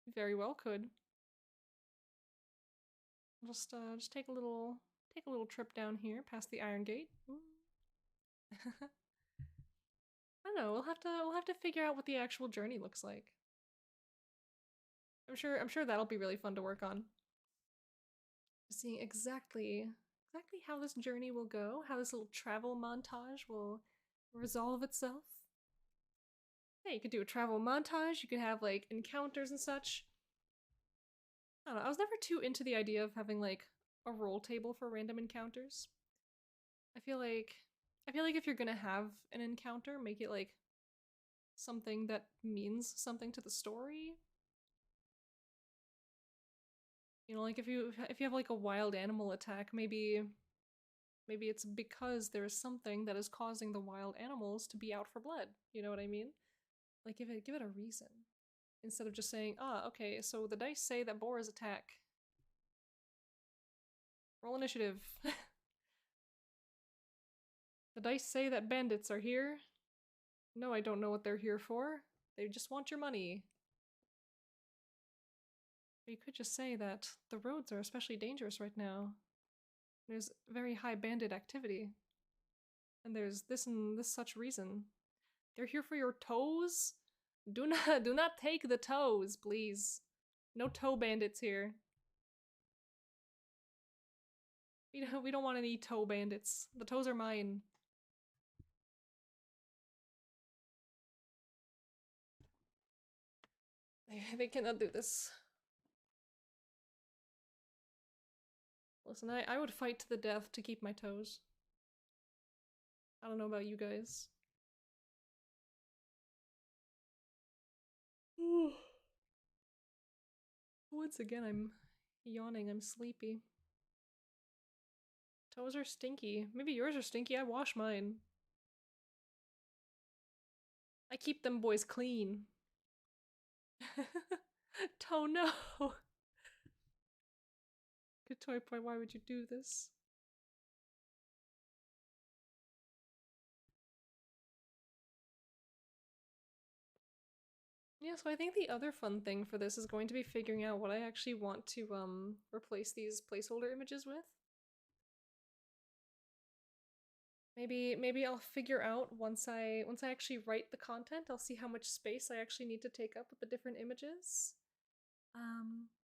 You very well could. I'll just take a little trip down here past the Iron Gate. I don't know. We'll have to figure out what the actual journey looks like. I'm sure that'll be really fun to work on. Seeing exactly how this journey will go, how this little travel montage will resolve itself. Yeah, you could do a travel montage, you could have like encounters and such. I don't know, I was never too into the idea of having like a roll table for random encounters. I feel like if you're gonna have an encounter, make it like something that means something to the story. You know, like if you have like a wild animal attack, maybe it's because there is something that is causing the wild animals to be out for blood. You know what I mean? Like give it a reason. Instead of just saying, okay, so the dice say that boars attack. Roll initiative. The dice say that bandits are here. No, I don't know what they're here for. They just want your money. Or you could just say that the roads are especially dangerous right now. There's very high bandit activity. And there's this and this such reason. They're here for your toes? Do not take the toes, please. No toe bandits here. We don't want any toe bandits. The toes are mine. They cannot do this. Listen, I would fight to the death to keep my toes. I don't know about you guys. Once again, I'm yawning. I'm sleepy. Toes are stinky. Maybe yours are stinky. I wash mine. I keep them boys clean. Toe, no! Good toy boy, why would you do this? Yeah, so I think the other fun thing for this is going to be figuring out what I actually want to replace these placeholder images with. Maybe I'll figure out once I actually write the content, I'll see how much space I actually need to take up with the different images.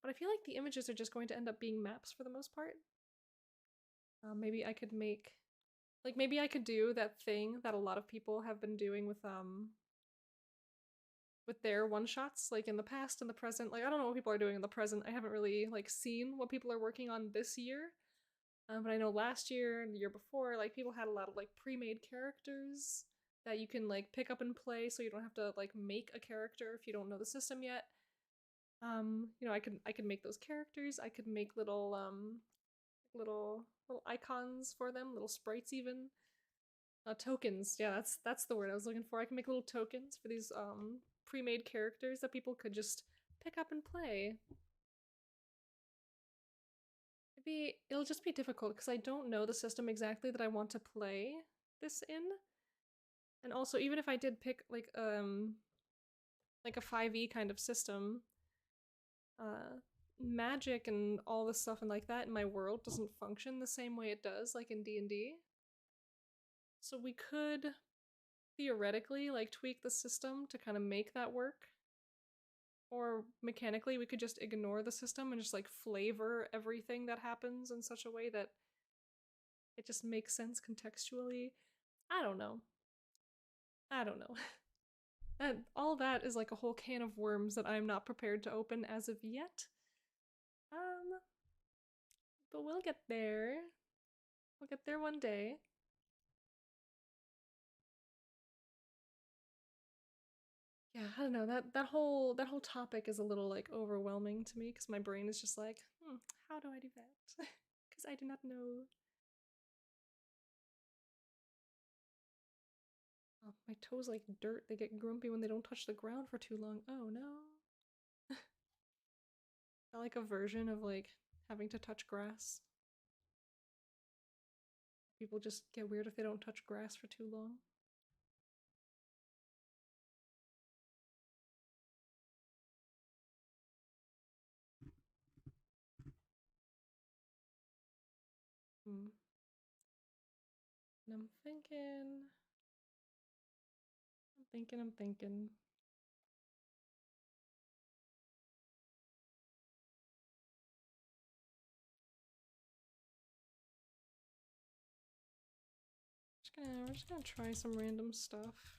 But I feel like the images are just going to end up being maps for the most part. Maybe I could make, like maybe I could do that thing that a lot of people have been doing with their one-shots, like in the past and the present. Like I don't know what people are doing in the present. I haven't really like seen what people are working on this year. But I know last year and the year before, like people had a lot of like pre-made characters that you can like pick up and play, so you don't have to like make a character if you don't know the system yet. You know, I could make those characters. I could make little icons for them, little sprites even. Tokens. Yeah, that's the word I was looking for. I can make little tokens for these pre-made characters that people could just pick up and play. Maybe it'll just be difficult because I don't know the system exactly that I want to play this in. And also, even if I did pick like a 5e kind of system, magic and all the stuff and like that in my world doesn't function the same way it does like in D&D. So we could theoretically like tweak the system to kind of make that work. Or mechanically we could just ignore the system and just like flavor everything that happens in such a way that it just makes sense contextually. I don't know. I don't know. And all that is like a whole can of worms that I'm not prepared to open as of yet. But we'll get there. We'll get there one day. Yeah, I don't know. That whole topic is a little like overwhelming to me because my brain is just like, how do I do that? Because I do not know. Oh, my toes like dirt. They get grumpy when they don't touch the ground for too long. Oh no. I like a version of like having to touch grass. People just get weird if they don't touch grass for too long. And I'm thinking. I'm thinking. We're just gonna try some random stuff.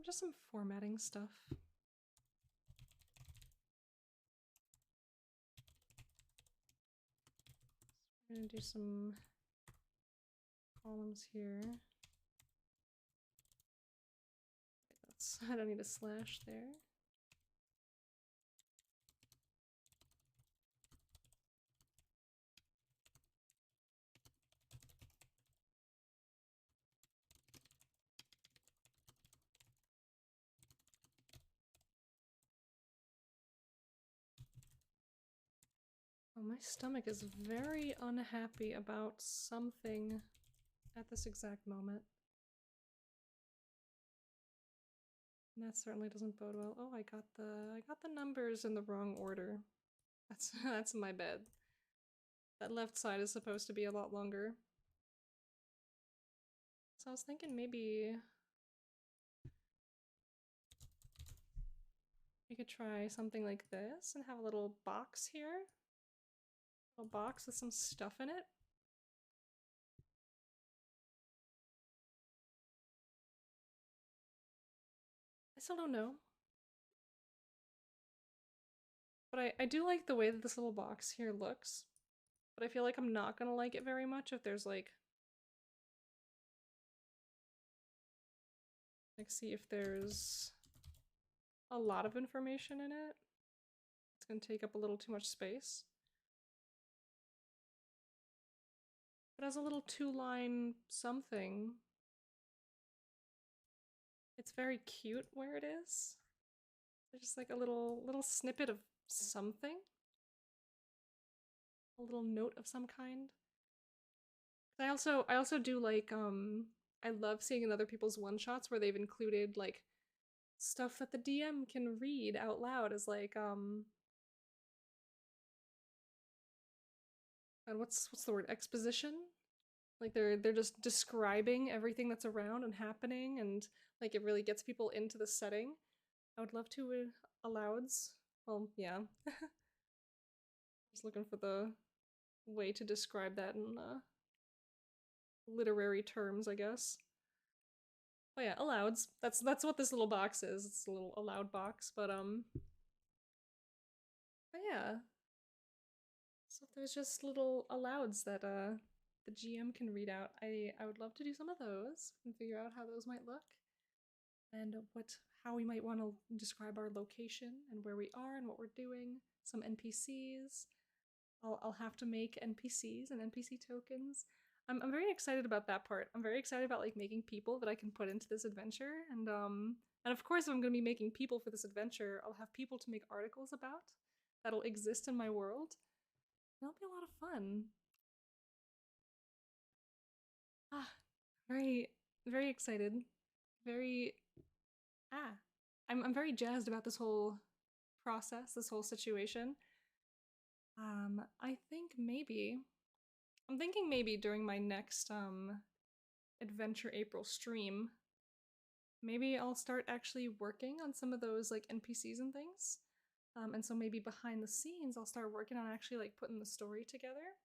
Just some formatting stuff. We're gonna do some columns here. I don't need a slash there. Oh, my stomach is very unhappy about something at this exact moment. And that certainly doesn't bode well. Oh, I got the numbers in the wrong order. That's my bad. That left side is supposed to be a lot longer. So I was thinking maybe we could try something like this and have a little box here. A little box with some stuff in it. I still don't know. But I do like the way that this little box here looks. But I feel like I'm not gonna like it very much if there's like see if there's a lot of information in it. It's gonna take up a little too much space. But as a little 2-line something, it's very cute where it is. It's just like a little snippet of something. A little note of some kind. I also do like I love seeing in other people's one-shots where they've included like stuff that the DM can read out loud as like and what's the word, exposition? Like they're just describing everything that's around and happening, and like it really gets people into the setting. I would love to allouds. Well, yeah. Just looking for the way to describe that in literary terms, I guess. Oh yeah, allouds. That's what this little box is. It's a little allowed box, but yeah. So if there's just little allouds that the GM can read out, I would love to do some of those and figure out how those might look and how we might want to describe our location and where we are and what we're doing. Some NPCs. I'll have to make NPCs and NPC tokens. I'm very excited about that part. I'm very excited about like making people that I can put into this adventure, and of course if I'm gonna be making people for this adventure, I'll have people to make articles about that'll exist in my world. That'll be a lot of fun. Ah, very very excited. Very ah, I'm very jazzed about this whole process, this whole situation. I think maybe I'm thinking maybe during my next Adventure April stream, maybe I'll start actually working on some of those like NPCs and things. And so maybe behind the scenes I'll start working on actually like putting the story together.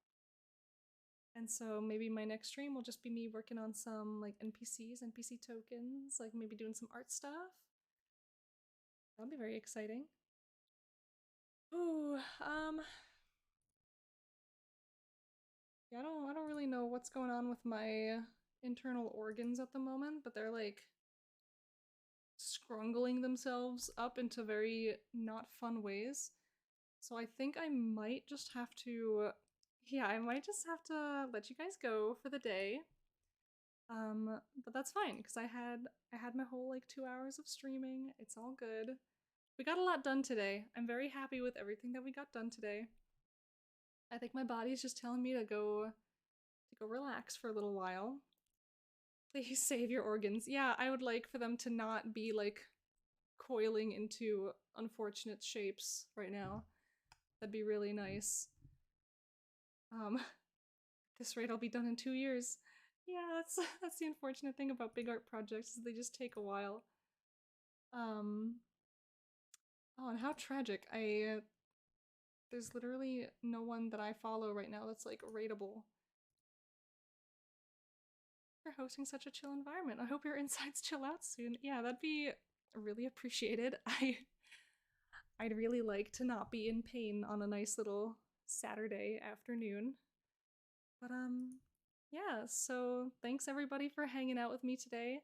And so maybe my next stream will just be me working on some like NPCs, NPC tokens, like maybe doing some art stuff. That'll be very exciting. Ooh, yeah, I don't really know what's going on with my internal organs at the moment, but they're like scrungling themselves up into very not fun ways. So I think I might just have to, yeah, I might just have to let you guys go for the day. But that's fine because I had my whole like 2 hours of streaming. It's all good. We got a lot done today. I'm very happy with everything that we got done today. I think my body's just telling me to go relax for a little while. Please save your organs. Yeah, I would like for them to not be like coiling into unfortunate shapes right now. That'd be really nice. At this rate I'll be done in 2 years. Yeah, that's the unfortunate thing about big art projects is they just take a while. Oh, and how tragic. There's literally no one that I follow right now that's like rateable. For hosting such a chill environment. I hope your insides chill out soon. Yeah, that'd be really appreciated. I'd really like to not be in pain on a nice little Saturday afternoon. But yeah, so thanks everybody for hanging out with me today.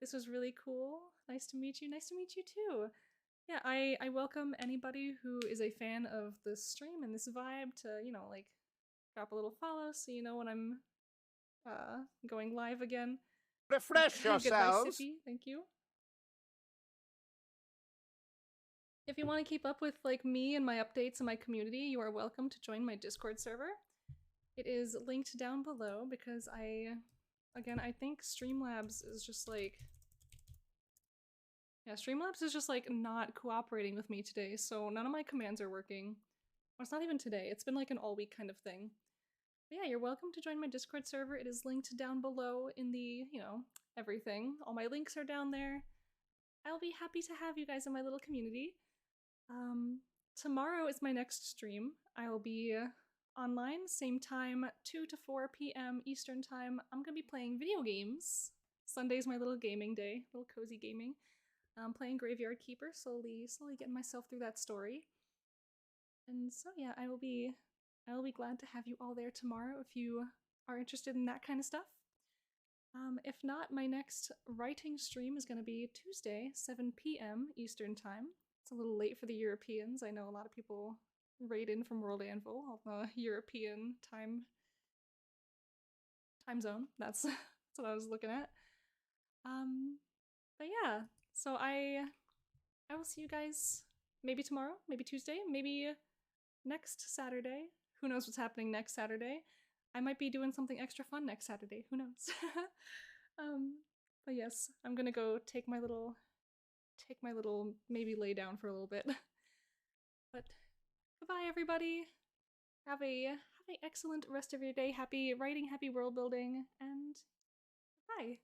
This was really cool. Nice to meet you. Nice to meet you too. Yeah, I welcome anybody who is a fan of this stream and this vibe to, you know, like drop a little follow so you know when I'm going live again. Refresh Goodbye, yourselves. Sippy. Thank you. If you want to keep up with like me and my updates and my community, you are welcome to join my Discord server. It is linked down below because I think Streamlabs is just like Streamlabs is just like not cooperating with me today, so none of my commands are working. Well, it's not even today. It's been like an all week kind of thing. But yeah, you're welcome to join my Discord server. It is linked down below in the, you know, everything. All my links are down there. I'll be happy to have you guys in my little community. Tomorrow is my next stream. I'll be online, same time, 2 to 4 p.m. Eastern time. I'm gonna be playing video games. Sunday's my little gaming day, little cozy gaming. I'm playing Graveyard Keeper, slowly getting myself through that story. And so yeah, I will be glad to have you all there tomorrow if you are interested in that kind of stuff. If not, my next writing stream is going to be Tuesday, 7 p.m. Eastern time. It's a little late for the Europeans. I know a lot of people raid in from WorldAnvil on the European time zone. That's what I was looking at. But yeah, so I will see you guys maybe tomorrow, maybe Tuesday, maybe next Saturday. Who knows what's happening next Saturday? I might be doing something extra fun next Saturday. Who knows? But yes, I'm gonna go take my little maybe lay down for a little bit. But goodbye, everybody. Have a excellent rest of your day. Happy writing, happy world building, and bye.